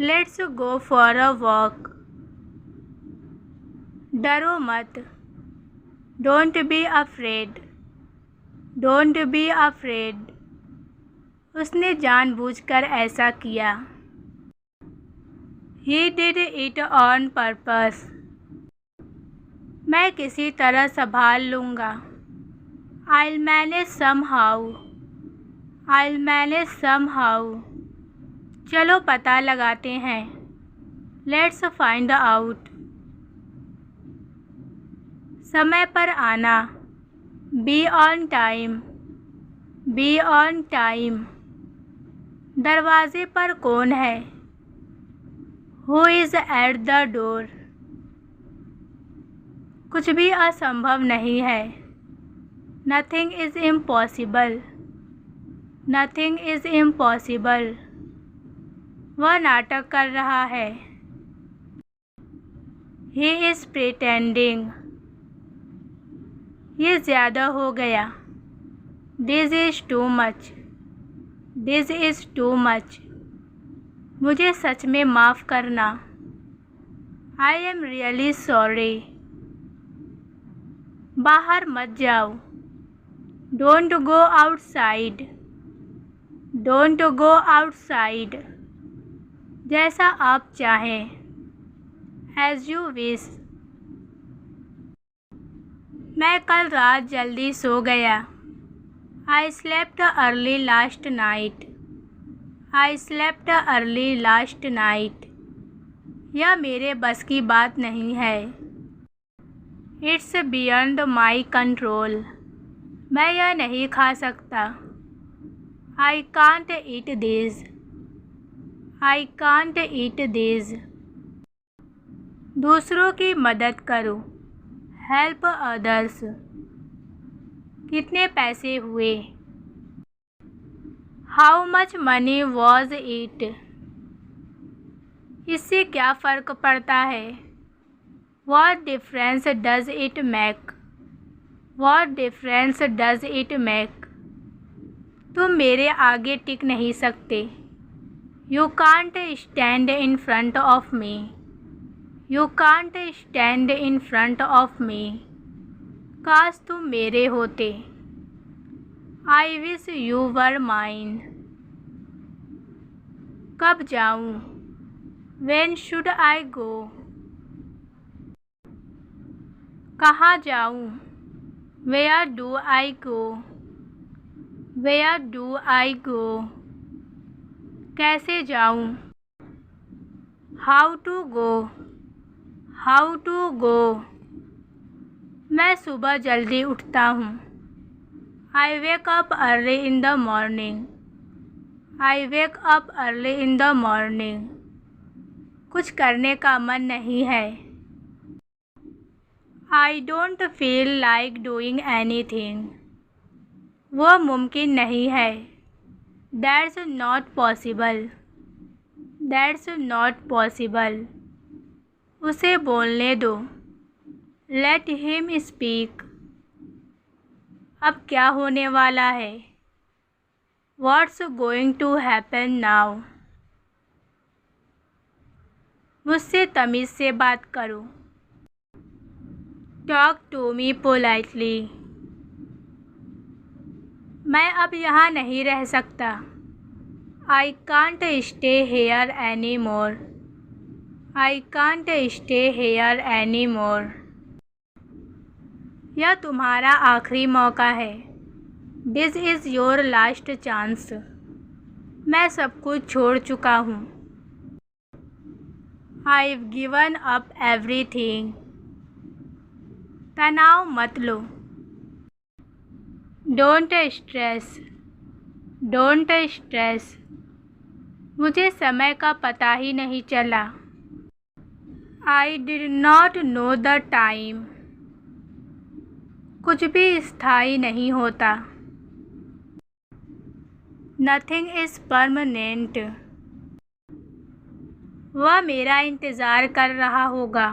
Speaker 1: Let's go for a walk. डरो मत. Don't be afraid. Don't be afraid. उसने जानबूझकर ऐसा किया. He did it on purpose. मैं किसी तरह संभाल लूँगा. I'll manage somehow. I'll manage somehow. चलो पता लगाते हैं. Let's find out. समय पर आना. Be on time. Be on time. दरवाजे पर कौन है? Who is at the door? कुछ भी असंभव नहीं है. Nothing is impossible. Nothing is impossible. वह नाटक कर रहा है. He is pretending. ये ज़्यादा हो गया. This is too much. This is too much. मुझे सच में माफ़ करना. I am really sorry. बाहर मत जाओ. Don't go outside. Don't go outside. जैसा आप चाहें. As you wish. मैं कल रात जल्दी सो गया. I slept early last night. I slept early last night. यह मेरे बस की बात नहीं है. It's beyond my control. मैं यह नहीं खा सकता. I can't eat this. I can't eat this. दूसरों की मदद करो. Help others. कितने पैसे हुए? How much money was it? इससे क्या फ़र्क पड़ता है? What difference does it make? What difference does it make? तुम मेरे आगे टिक नहीं सकते. You can't stand in front of me. You can't stand in front of me. काश तुम मेरे होते. I wish you were mine. कब जाऊँ? When should I go? कहाँ जाऊँ? Where do I go? Where do I go? कैसे जाऊँ? How to go? How to go? मैं सुबह जल्दी उठता हूँ. I wake up early in the morning. I wake up early in the morning. कुछ करने का मन नहीं है. I don't feel like doing anything. वो मुमकिन नहीं है. That's not possible. That's not possible. उसे बोलने दो. Let him speak. अब क्या होने वाला है? What's going to happen now? मुझसे तमीज़ से बात करो। Talk to me politely. मैं अब यहाँ नहीं रह सकता। I can't stay here any more. I can't stay here any more. यह तुम्हारा आखिरी मौका है। This is your last chance. मैं सब कुछ छोड़ चुका हूँ। I've given up everything. तनाव मत लो। Don't stress. Don't stress. मुझे समय का पता ही नहीं चला। I did not know the time. कुछ भी स्थायी नहीं होता। Nothing is permanent. वह मेरा इंतज़ार कर रहा होगा।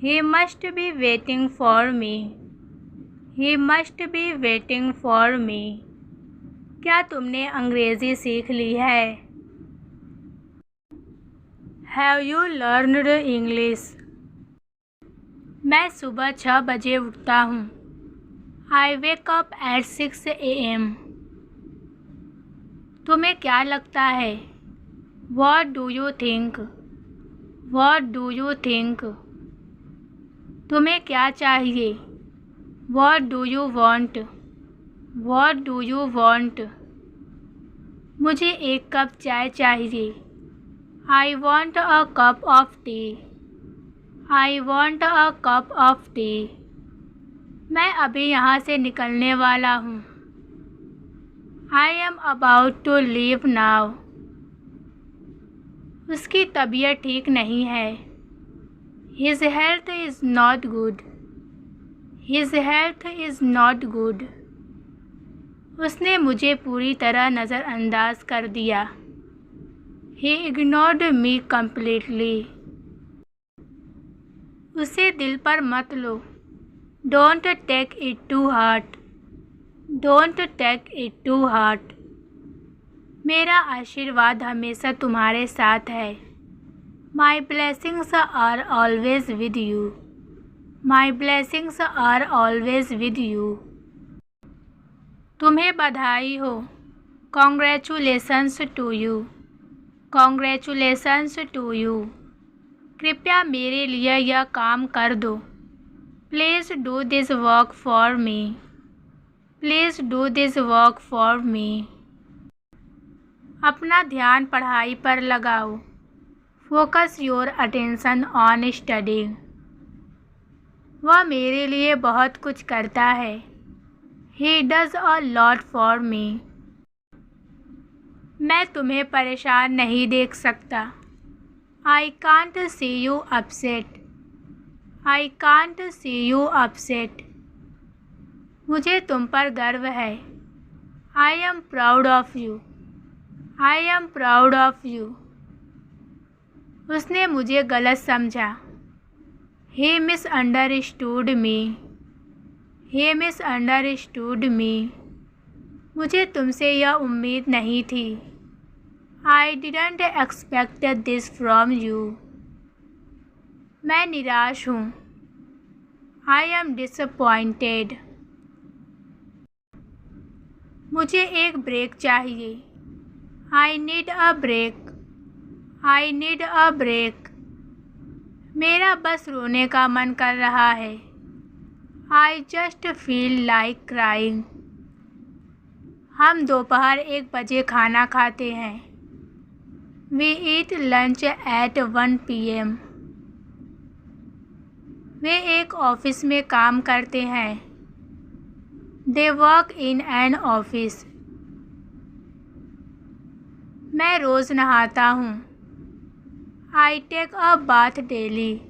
Speaker 1: He must be waiting for me. He must be waiting for me. क्या तुमने अंग्रेज़ी सीख ली है? Have you learned English? मैं सुबह 6 बजे उठता हूँ। I wake up at 6 a.m. तुम्हें क्या लगता है? What do you think? What do you think? तुम्हें क्या चाहिए? What do you want? What do you want? मुझे एक कप चाय चाहिए। I want a cup of tea. I want a cup of tea. मैं अभी यहाँ से निकलने वाला हूँ। I am about to leave now. उसकी तबीयत ठीक नहीं है। His health is not good. His health is not good. उसने मुझे पूरी तरह नज़रअंदाज कर दिया। He ignored me completely. उसे दिल पर मत लो। Don't take it to heart. Don't take it to heart. मेरा आशीर्वाद हमेशा तुम्हारे साथ है। My blessings are always with you. My blessings are always with you. तुम्हें बधाई हो। Congratulations to you. Congratulations to you. कृपया मेरे लिए यह काम कर दो। Please do this work for me. Please do this work for me. अपना ध्यान पढ़ाई पर लगाओ। Focus your attention on studying. वह मेरे लिए बहुत कुछ करता है। He does a lot for me. मैं तुम्हें परेशान नहीं देख सकता। I can't see you upset. I can't see you upset. मुझे तुम पर गर्व है। I am proud of you. I am proud of you. उसने मुझे गलत समझा। He misunderstood me. He misunderstood me. मुझे तुमसे यह उम्मीद नहीं थी। I didn't expect this from you. मैं निराश हूँ। I am disappointed. मुझे एक ब्रेक चाहिए। I need a break. I need a break. मेरा बस रोने का मन कर रहा है। I just feel like crying. हम दोपहर 1 बजे खाना खाते हैं। We eat lunch at 1 p.m. वे एक ऑफिस में काम करते हैं। They work in an office. मैं रोज़ नहाता हूँ। I take a bath daily.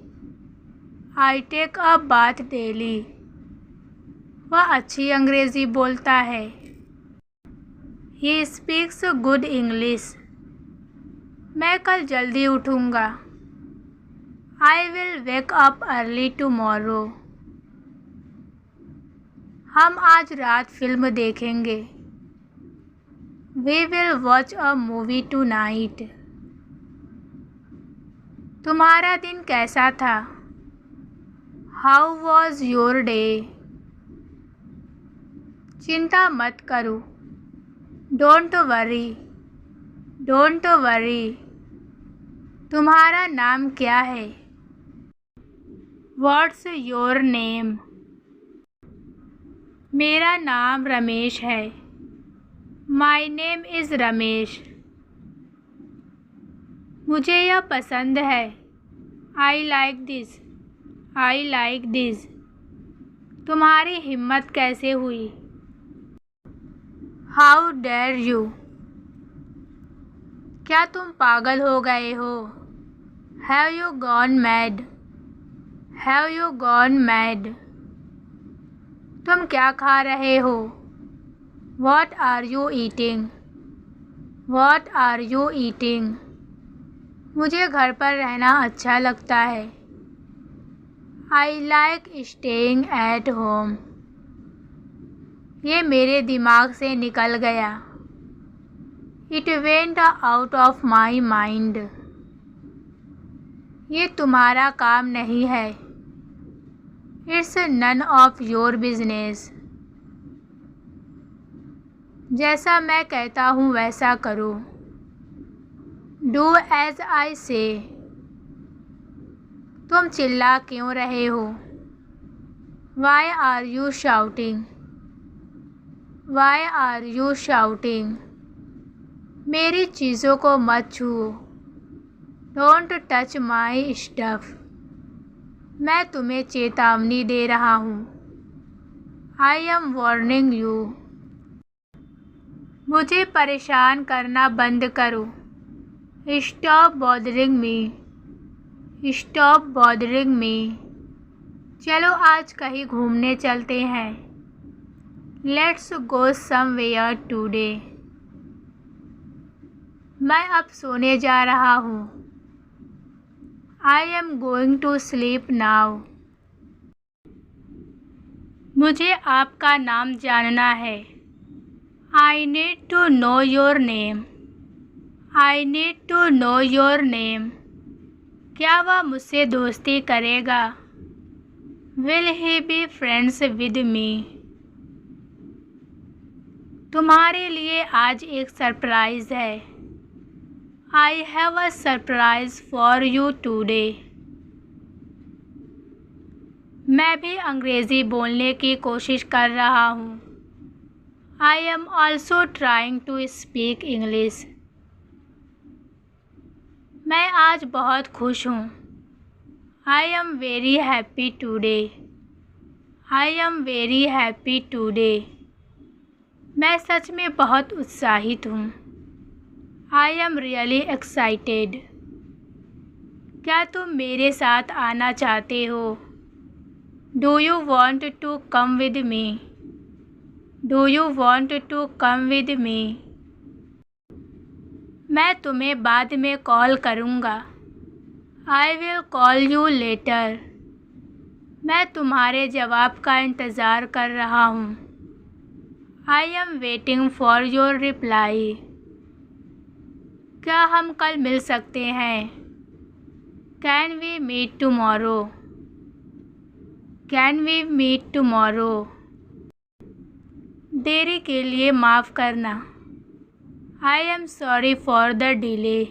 Speaker 1: I take a bath daily. वह अच्छी अंग्रेज़ी बोलता है। He speaks good English. मैं कल जल्दी उठूँगा। I will wake up early tomorrow. हम आज रात फिल्म देखेंगे. We will watch a movie tonight. तुम्हारा दिन कैसा था? How was your day? चिंता मत करो. Don't worry. Don't worry. तुम्हारा नाम क्या है? What's your name? मेरा नाम रमेश है. My name is Ramesh. मुझे यह पसंद है. I like this. I like this. तुम्हारी हिम्मत कैसे हुई? How dare you? क्या तुम पागल हो गए हो? Have you gone mad? Have you gone mad? तुम क्या खा रहे हो? What are you eating? What are you eating? मुझे घर पर रहना अच्छा लगता है. I like staying at home. ये मेरे दिमाग से निकल गया. It went out of my mind. ये तुम्हारा काम नहीं है. It's none of your business. जैसा मैं कहता हूँ वैसा करो. Do as I say. तुम चिल्ला क्यों रहे हो? Why are you shouting? Why are you shouting? मेरी चीज़ों को मत छुओ. Don't touch my stuff. मैं तुम्हें चेतावनी दे रहा हूँ. I am warning you. मुझे परेशान करना बंद करो. Stop bothering me. Stop bothering me. चलो आज कहीं घूमने चलते हैं. Let's go somewhere today. मैं अब सोने जा रहा हूँ. I am going to sleep now. मुझे आपका नाम जानना है. I need to know your name. I need to know your name. क्या वह मुझसे दोस्ती करेगा? Will he be friends with me? तुम्हारे लिए आज एक सरप्राइज़ है. I have a surprise for you today. मैं भी अंग्रेज़ी बोलने की कोशिश कर रहा हूँ. I am also trying to speak English. मैं आज बहुत खुश हूँ. I am very happy today. I am very happy today. मैं सच में बहुत उत्साहित हूँ. I am really excited. क्या तुम मेरे साथ आना चाहते हो? Do you want to come with me? Do you want to come with me? मैं तुम्हें बाद में कॉल करूँगा. I will call you later. मैं तुम्हारे जवाब का इंतज़ार कर रहा हूँ. I am waiting for your reply. क्या हम कल मिल सकते हैं? Can we meet tomorrow? Can we meet tomorrow? देरी के लिए माफ़ करना. I am sorry for the delay.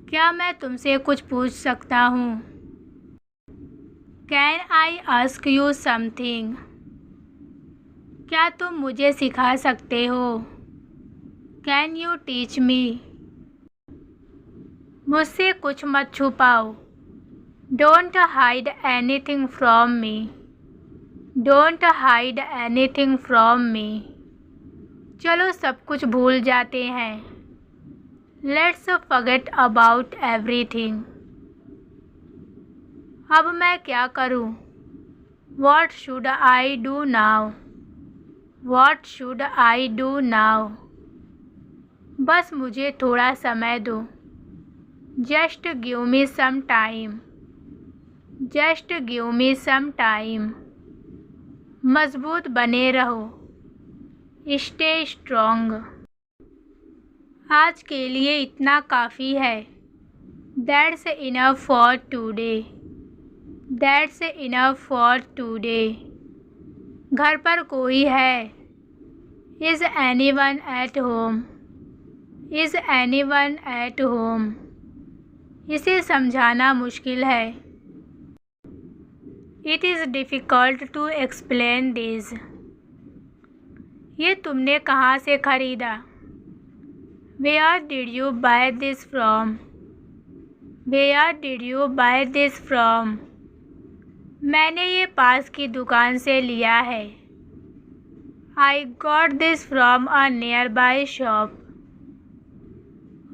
Speaker 1: क्या मैं तुमसे कुछ पूछ सकता हूँ? Can I ask you something? क्या तुम मुझे सिखा सकते हो? Can you teach me? मुझसे कुछ मत छुपाओ. Don't hide anything from me. Don't hide anything from me. चलो सब कुछ भूल जाते हैं. Let's forget about everything. अब मैं क्या करूं? What should I do now? What should I do now? बस मुझे थोड़ा समय दो. Just give me some time. Just give me some time. मजबूत बने रहो। Stay strong. आज के लिए इतना काफ़ी है। That's enough for today. That's enough for today. घर पर कोई है। Is anyone at home. Is anyone at home. इसे समझाना मुश्किल है। It is difficult to explain this. ये तुमने कहाँ से ख़रीदा? Where did you buy this from? Where did you buy this from? मैंने ये पास की दुकान से लिया है। I got this from a nearby shop.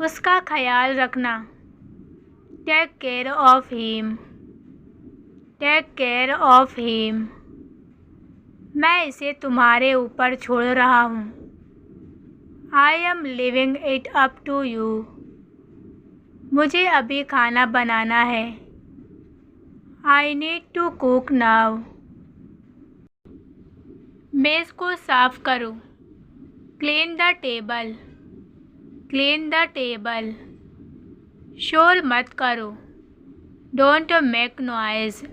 Speaker 1: उसका ख्याल रखना। Take care of him. Take care of him. मैं इसे तुम्हारे ऊपर छोड़ रहा हूँ। I am living it up to you. मुझे अभी खाना बनाना है। I need to cook now. मेज़ को साफ करो। Clean the table. Clean the table. शोर मत करो। Don't make noise.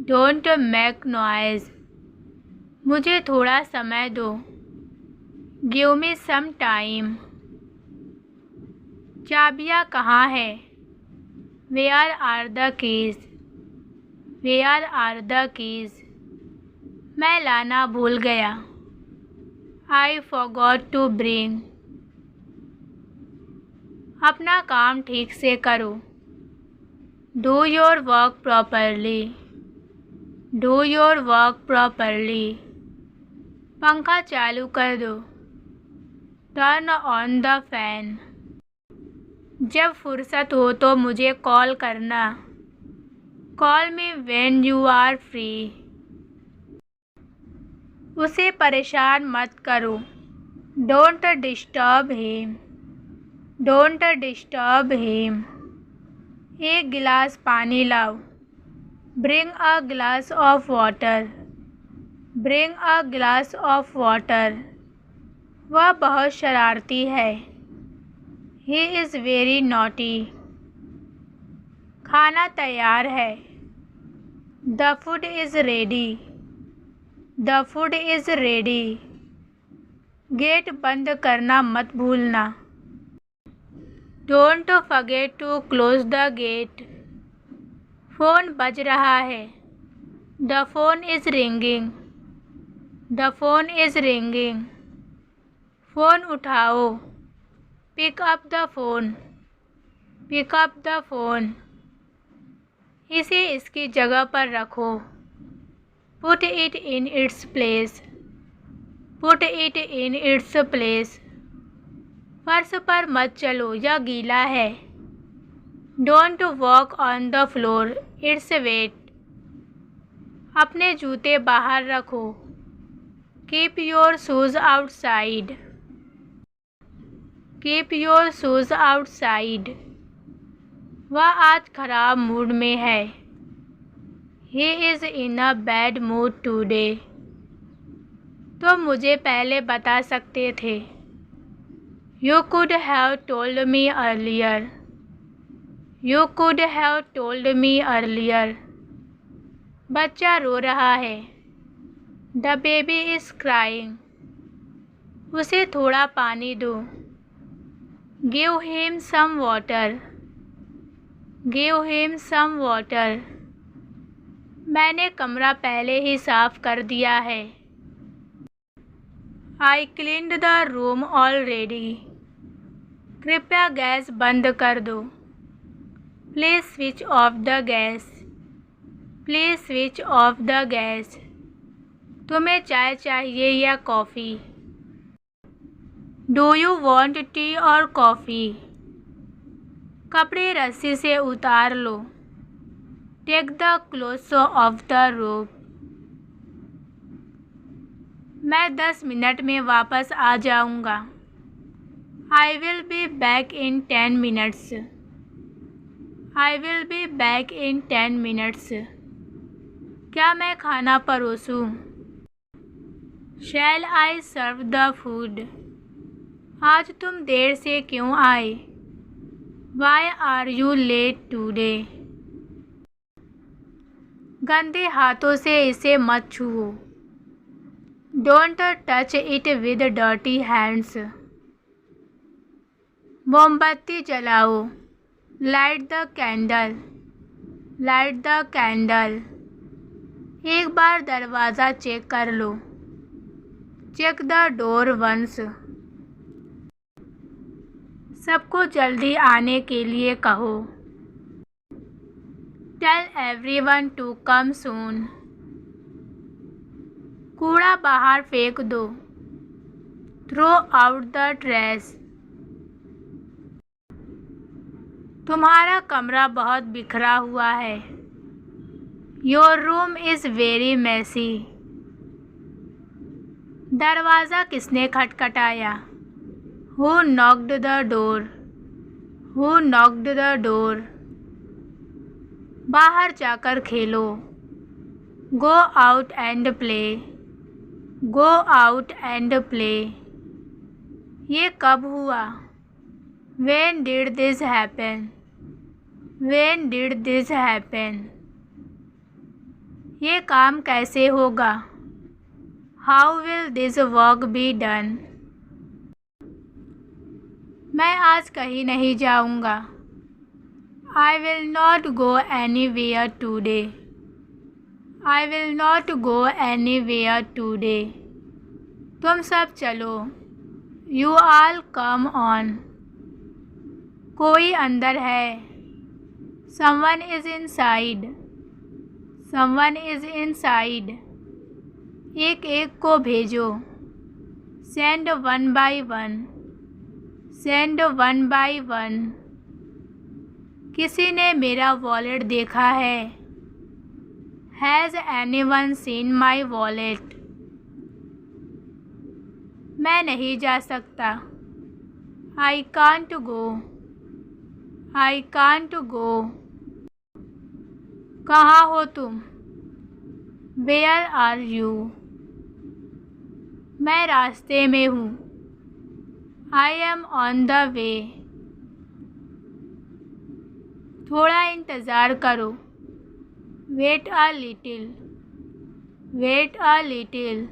Speaker 1: Don't make noise. मुझे थोड़ा समय दो। Give me some time. चाबियाँ कहाँ है? Where are the keys? Where are the keys? मैं लाना भूल गया। I forgot to bring. अपना काम ठीक से करो। Do your work properly. Do your work properly. पंखा चालू कर दो। Turn on the fan. जब फुर्सत हो तो मुझे कॉल करना। Call me when you are free. उसे परेशान मत करो। Don't disturb him. Don't disturb him. एक गिलास पानी लाओ। Bring a glass of water. Bring a glass of water. वह बहुत शरारती है। He is very naughty. खाना तैयार है। The food is ready. The food is ready. Gate बंद करना मत भूलना। Don't forget to close the gate. Phone बज रहा है। The phone is ringing. The phone is ringing. Phone उठाओ। Pick up the phone. Pick up the phone. इसे इसकी जगह पर रखो। Put it in its place. Put it in its place. फर्श पर मत चलो, यह गीला है। Don't walk on the floor, its weight. अपने जूते बाहर रखो। Keep your shoes outside. Keep your shoes outside. वह आज खराब मूड में है। He is in a bad mood today. तो मुझे पहले बता सकते थे। You could have told me earlier. You could have told me earlier. बच्चा रो रहा है। The baby is crying. उसे थोड़ा पानी दो। Give him some water. Give him some water. मैंने कमरा पहले ही साफ कर दिया है। I cleaned the room already. कृपया गैस बंद कर दो। Please switch off the gas. Please switch off the gas. तुम्हें चाय चाहिए या coffee? Do you want tea और कॉफ़ी? कपड़े रस्सी से उतार लो। Take the clothes off the rope. मैं 10 मिनट में वापस आ जाऊंगा। आई will be back in 10 minutes. I will be back in 10 minutes. क्या मैं खाना परोसूं? Shall I serve the food? आज तुम देर से क्यों आए? Why are you late today? गंदे हाथों से इसे मत छुओ। Don't touch it with dirty hands. मोमबत्ती जलाओ। Light the candle. Light the candle. एक बार दरवाज़ा चेक कर लो। Check the door once. सबको जल्दी आने के लिए कहो। Tell everyone to come soon. कूड़ा बाहर फेंक दो। Throw out the trash. तुम्हारा कमरा बहुत बिखरा हुआ है। Your room is very messy. दरवाज़ा किसने खटखटाया? Who knocked the door? Who knocked the door? बाहर जाकर खेलो। Go out and play. Go out and play. ये कब हुआ? When did this happen? When did this happen? ये काम कैसे होगा? How will this work be done? मैं आज कहीं नहीं जाऊंगा। I will not go anywhere today. I will not go anywhere today. तुम सब चलो। You all come on. कोई अंदर है। Someone is inside. Someone is inside. एक एक को भेजो। Send one by one. Send one by one. किसी ने मेरा वॉलेट देखा है? Has anyone seen my wallet? मैं नहीं जा सकता। I can't go. I can't go. कहाँ हो तुम? Where are you? मैं रास्ते में हूँ। I am on the way. थोड़ा इंतज़ार करो। Wait a little. Wait a little.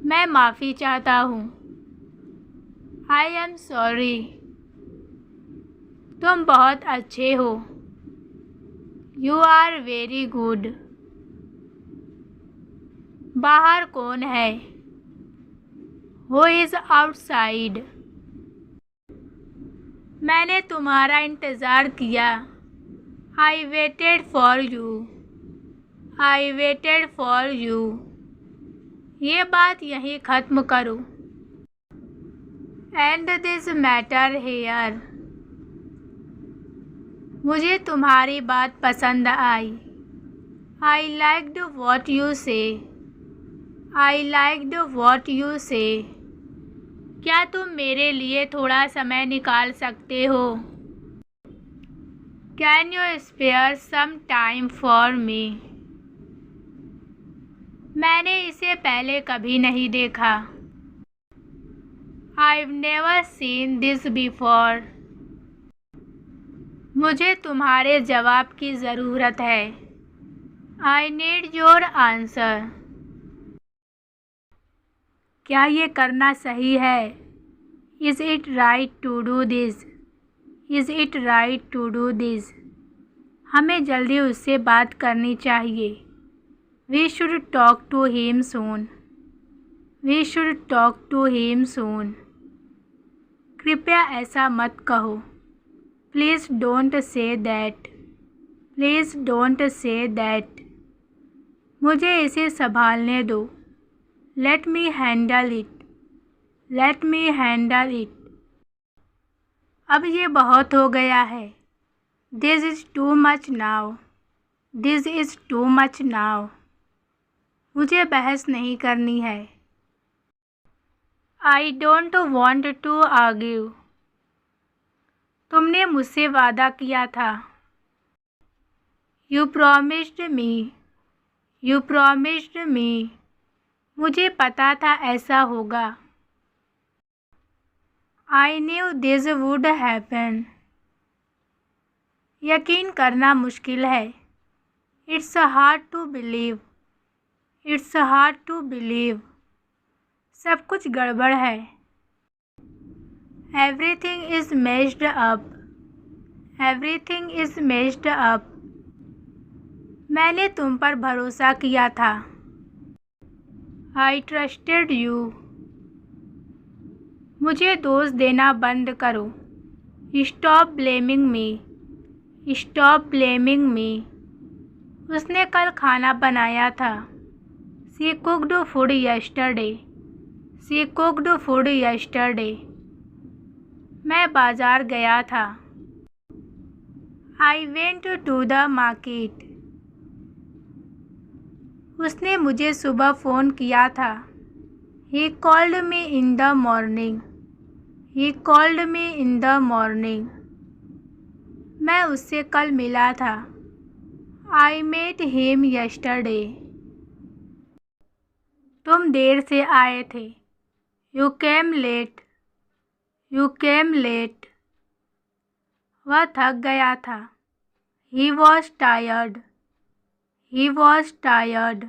Speaker 1: मैं माफ़ी चाहता हूँ। I am sorry. तुम बहुत अच्छे हो। You are very good. बाहर कौन है? Who is outside? मैंने तुम्हारा इंतज़ार किया। I waited for you. I waited for you. ये बात यहीं ख़त्म करो। End this matter here. मुझे तुम्हारी बात पसंद आई। I liked what you say. I liked what you say. क्या तुम मेरे लिए थोड़ा समय निकाल सकते हो? Can you spare some time for me? मैंने इसे पहले कभी नहीं देखा। I've never seen this before. मुझे तुम्हारे जवाब की ज़रूरत है। I need your answer. क्या ये करना सही है? Is it right to do this? Is it right to do this? हमें जल्दी उससे बात करनी चाहिए। We should talk to him soon. We should talk to him soon. कृपया ऐसा मत कहो। Please don't say that. Please don't say that. मुझे इसे संभालने दो। Let me handle it. Let me handle it. अब ये बहुत हो गया है। This is too much now. This is too much now. मुझे बहस नहीं करनी है। I don't want to argue. तुमने मुझसे वादा किया था। You promised me. You promised me. मुझे पता था ऐसा होगा। I knew this would happen. यकीन करना मुश्किल है। It's hard to believe. It's hard to believe. सब कुछ गड़बड़ है। Everything is messed up. Everything is messed up. मैंने तुम पर भरोसा किया था। I trusted you. मुझे दोष देना बंद करो। Stop blaming me. Stop blaming me. उसने कल खाना बनाया था। She cooked food yesterday. She cooked food yesterday. मैं बाजार गया था। I went to the market. उसने मुझे सुबह फ़ोन किया था। He called me in the morning. He called me in the morning. मैं उससे कल मिला था। I met him yesterday. तुम देर से आए थे। You came late. You came late. वह थक गया था। He was tired. He was tired.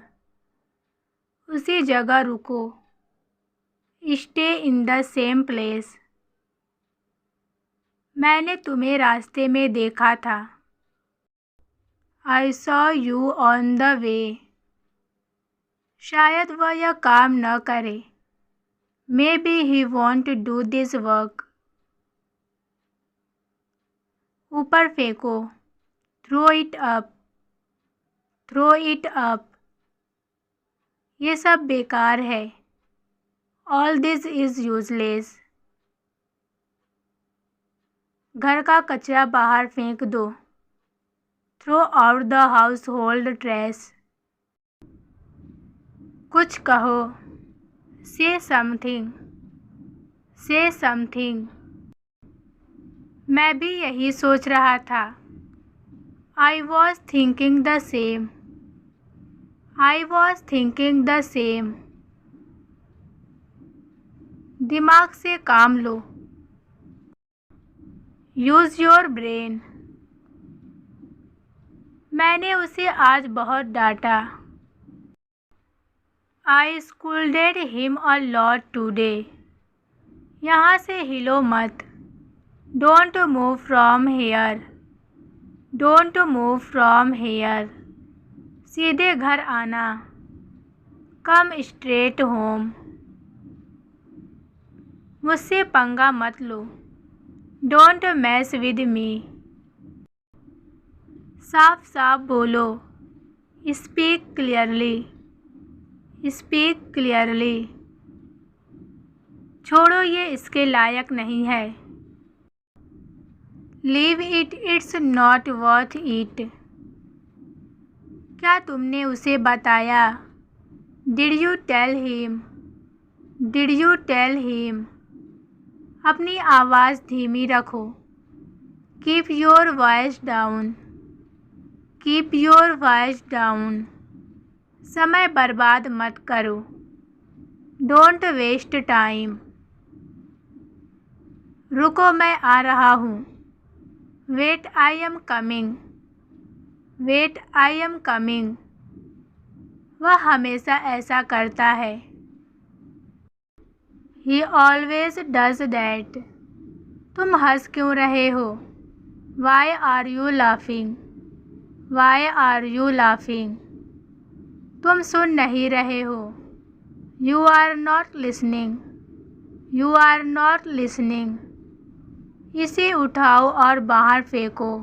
Speaker 1: उसी जगह रुको। Stay in the same place. मैंने तुम्हें रास्ते में देखा था। I saw you on the way. शायद वह यह काम न करे। Maybe he won't do this work. ऊपर फेंको। Throw it up. Throw it up. ये सब बेकार है। All this is useless. घर का कचरा बाहर फेंक दो। Throw out the household trash. कुछ कहो। Say something. Say something. मैं भी यही सोच रहा था। I was thinking the same. I was thinking the same. दिमाग से काम लो। Use your brain. मैंने उसे आज बहुत डांटा। I scolded him a lot today. यहाँ से हिलो मत। Don't move from here. Don't move from here. सीधे घर आना। Come straight home. मुझसे पंगा मत लो। Don't mess with me. साफ साफ बोलो। Speak clearly. Speak clearly. छोड़ो, ये इसके लायक नहीं है। Leave it. It's not worth it. क्या तुमने उसे बताया? Did you tell him? Did you tell him? अपनी आवाज़ धीमी रखो। Keep your voice down. Keep your voice down. समय बर्बाद मत करो। Don't waste time. रुको, मैं आ रहा हूँ। Wait, I am coming. Wait, I am coming. वह हमेशा ऐसा करता है। He always does that. तुम हंस क्यों रहे हो? Why are you laughing? Why are you laughing? तुम सुन नहीं रहे हो। You are not listening. You are not listening. इसे उठाओ और बाहर फेंको।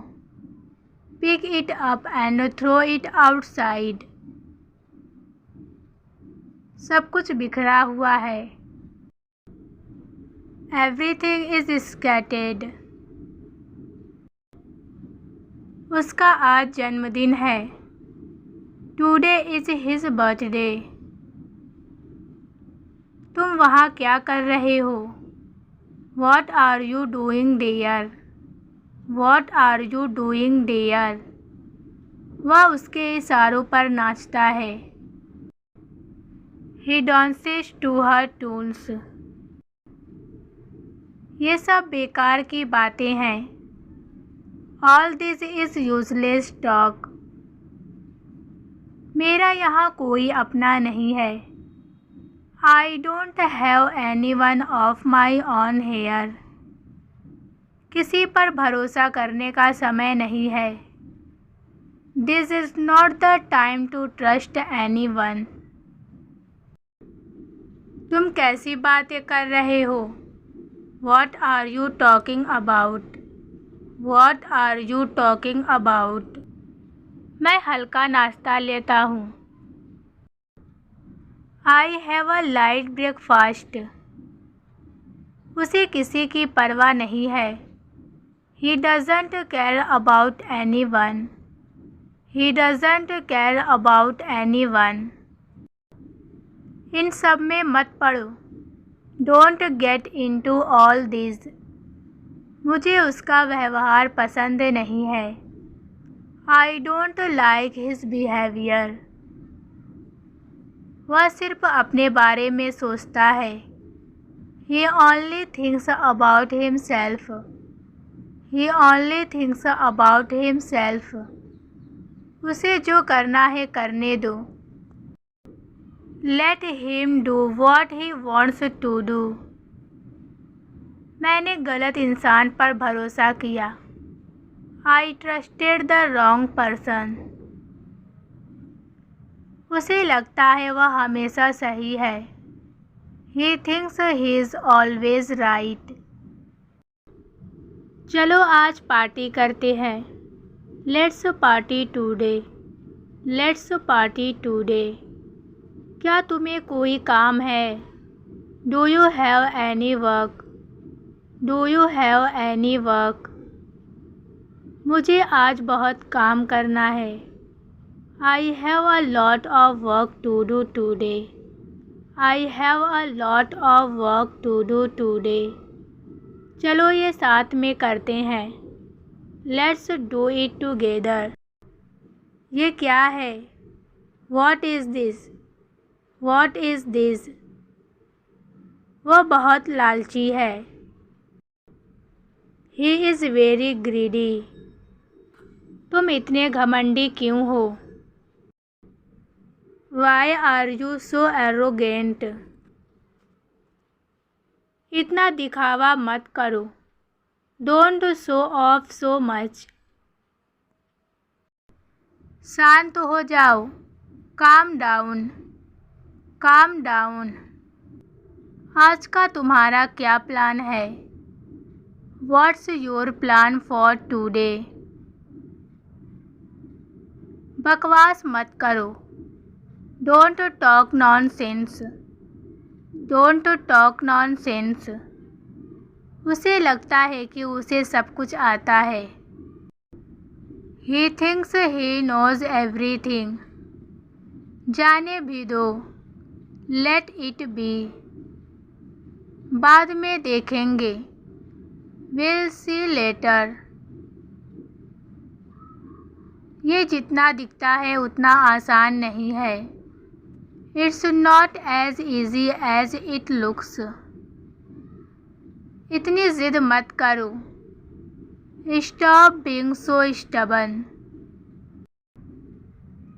Speaker 1: Pick it up and throw it outside. सब कुछ बिखरा हुआ है। Everything is scattered. उसका आज जन्मदिन है। Today is his birthday. तुम वहाँ क्या कर रहे हो? What are you doing there? What are you doing dear? वह उसके इशारों पर नाचता है। He dances to her tunes. ये सब बेकार की बातें हैं। All this is useless talk. मेरा यहाँ कोई अपना नहीं है। I don't have anyone of my own here. किसी पर भरोसा करने का समय नहीं है। This is not the time to trust anyone. तुम कैसी बातें कर रहे हो? What are you talking about? What are you talking about? मैं हल्का नाश्ता लेता हूँ। I have a light breakfast. उसे किसी की परवाह नहीं है। He doesn't care about anyone. He doesn't care about anyone. इन सब में मत पड़ो। Don't get into all this. मुझे उसका व्यवहार पसंद नहीं है। I don't like his behavior. वह सिर्फ अपने बारे में सोचता है। He only thinks about himself. He only thinks about himself. उसे जो करना है करने दो। Let him do what he wants to do. मैंने गलत इंसान पर भरोसा किया। I trusted the wrong person. उसे लगता है वह हमेशा सही है। He thinks he is always right. चलो आज पार्टी करते हैं। Let's party today. Let's party today. क्या तुम्हें कोई काम है? Do you have any work? Do you have any work? मुझे आज बहुत काम करना है। I have a lot of work to do today. I have a lot of work to do today. चलो ये साथ में करते हैं। Let's do it together. ये क्या है? What is this? What is this? वह बहुत लालची है। He is very greedy. तुम इतने घमंडी क्यों हो? Why are you so arrogant? इतना दिखावा मत करो। Don't show off so much. शांत हो जाओ। Calm down. Calm down. आज का तुम्हारा क्या प्लान है? What's your plan for today? बकवास मत करो। Don't talk nonsense. Don't talk nonsense. उसे लगता है कि उसे सब कुछ आता है। He thinks he knows everything. जाने भी दो। Let it be. बाद में देखेंगे। We'll see later. ये जितना दिखता है उतना आसान नहीं है। It's not as easy as it looks. इतनी जिद मत करो। Stop being so stubborn.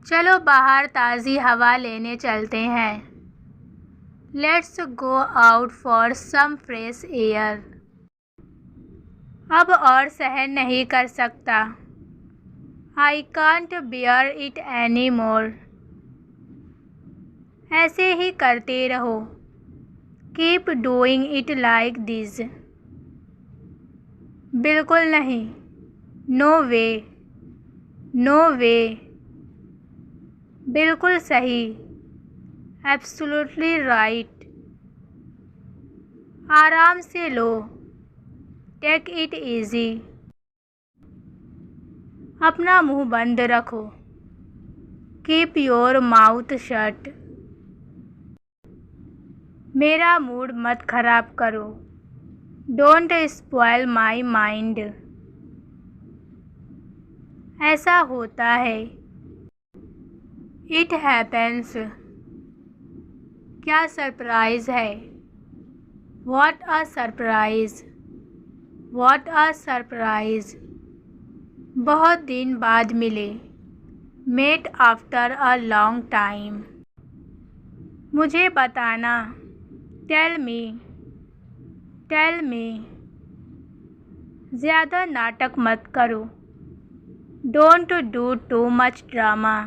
Speaker 1: चलो बाहर ताज़ी हवा लेने चलते हैं। Let's go out for some fresh air. अब और सहन नहीं कर सकता। I can't bear it anymore. ऐसे ही करते रहो। Keep doing it like this. बिल्कुल नहीं। No way. No way. बिल्कुल सही। Absolutely right. आराम से लो। Take it easy. अपना मुंह बंद रखो। Keep your mouth shut. मेरा मूड मत खराब करो। Don't spoil my mind. ऐसा होता है। इट हैपेंस। क्या सरप्राइज है। What a surprise. What a surprise. बहुत दिन बाद मिले। Met after a long time. मुझे बताना। Tell me. Tell me. ज़्यादा नाटक मत करो। Don't do too much drama.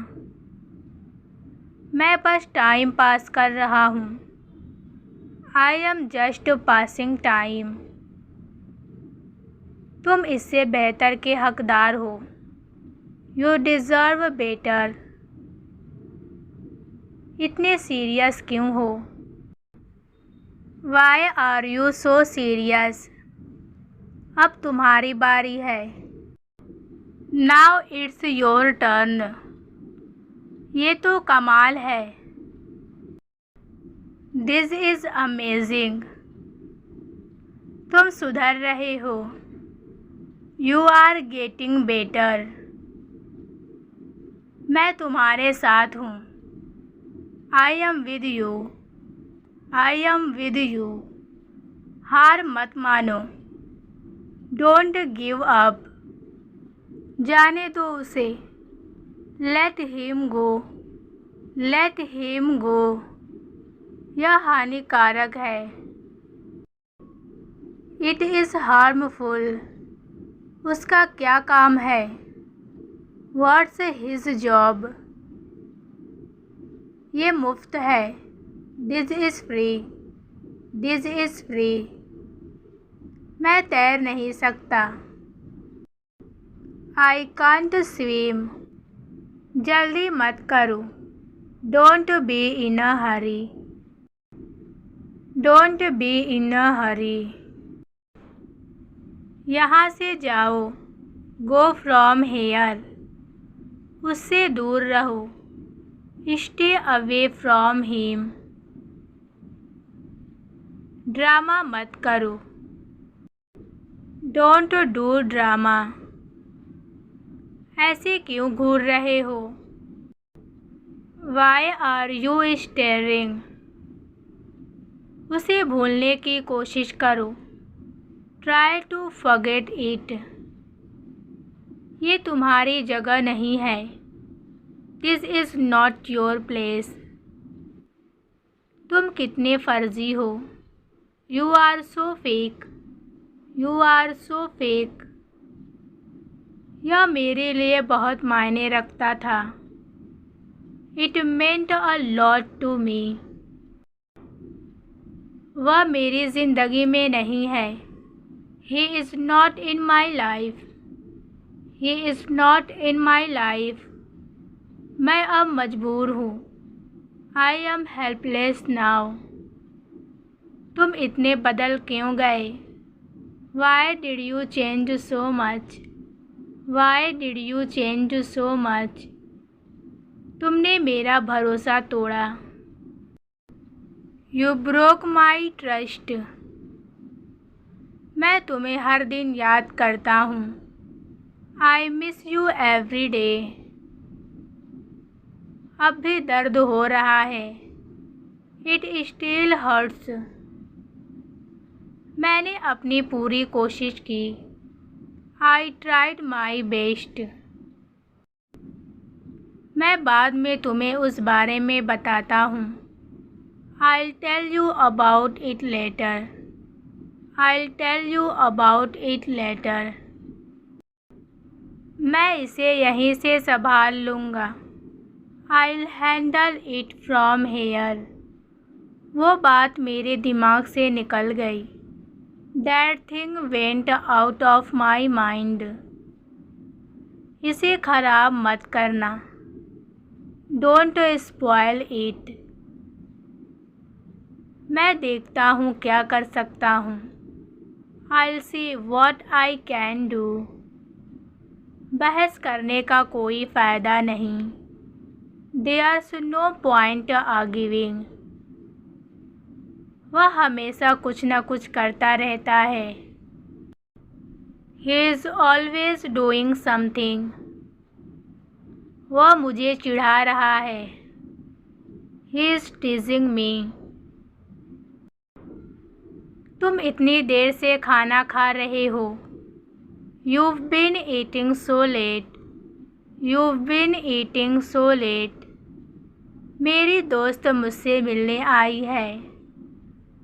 Speaker 1: मैं बस टाइम पास कर रहा हूँ। I am just passing time. तुम इससे बेहतर के हकदार हो। You deserve better. इतने सीरियस क्यों हो। Why are you so serious. अब तुम्हारी बारी है। Now it's your turn. ये तो कमाल है। This is amazing. तुम सुधर रहे हो। You are getting better. मैं तुम्हारे साथ हूँ। I am with you. I am with you. हार मत मानो। Don't give up. जाने दो उसे। Let him go. Let him go. यह हानिकारक है। It is harmful. उसका क्या काम है। What's his job. ये मुफ्त है। This is free. This is free. मैं तैर नहीं सकता। I can't swim. जल्दी मत करो। Don't be in a hurry. Don't be in a hurry. यहाँ से जाओ। Go from here. उससे दूर रहो। Stay away from him. Drama मत करो। Don't do drama. ऐसे क्यों घूर रहे हो। Why are you staring. उसे भूलने की कोशिश करो। Try to forget it. ये तुम्हारी जगह नहीं है। This is not your place. तुम कितने फर्जी हो। You are so fake. You are so fake. यह मेरे लिए बहुत मायने रखता था। It meant a lot to me. वह मेरी ज़िंदगी में नहीं है। He is not in my life. He is not in my life. मैं अब मजबूर हूँ। I am helpless now. तुम इतने बदल क्यों गए। Why did you change so much. Why did you change so much. तुमने मेरा भरोसा तोड़ा। You broke my trust. मैं तुम्हें हर दिन याद करता हूँ। I miss you every day. अब भी दर्द हो रहा है। It still hurts. मैंने अपनी पूरी कोशिश की। I tried my best. मैं बाद में तुम्हें उस बारे में बताता हूँ। I'll tell you about it later. I'll tell you about it later. मैं इसे यहीं से संभाल लूँगा। I'll handle it from here. वो बात मेरे दिमाग से निकल गई। That thing went out of my mind. इसे खराब मत करना। Don't spoil it. मैं देखता हूँ क्या कर सकता हूँ। I'll see what I can do. बहस करने का कोई फ़ायदा नहीं। There's no point arguing. वह हमेशा कुछ न कुछ करता रहता है। He is always doing something. वह मुझे चिढ़ा रहा है। He is teasing me. तुम इतनी देर से खाना खा रहे हो। You've been eating so late. You've been eating so late. मेरी दोस्त मुझसे मिलने आई है।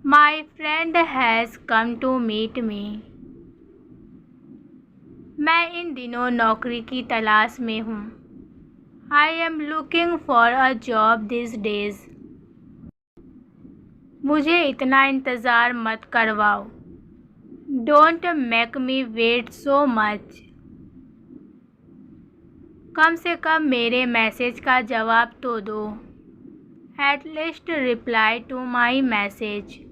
Speaker 1: My friend has come to meet me. मैं इन दिनों नौकरी की तलाश में हूँ। I am looking for a job these days. मुझे इतना इंतज़ार मत करवाओ। Don't make me wait so much. कम से कम मेरे मैसेज का जवाब तो दो। At least reply to my message.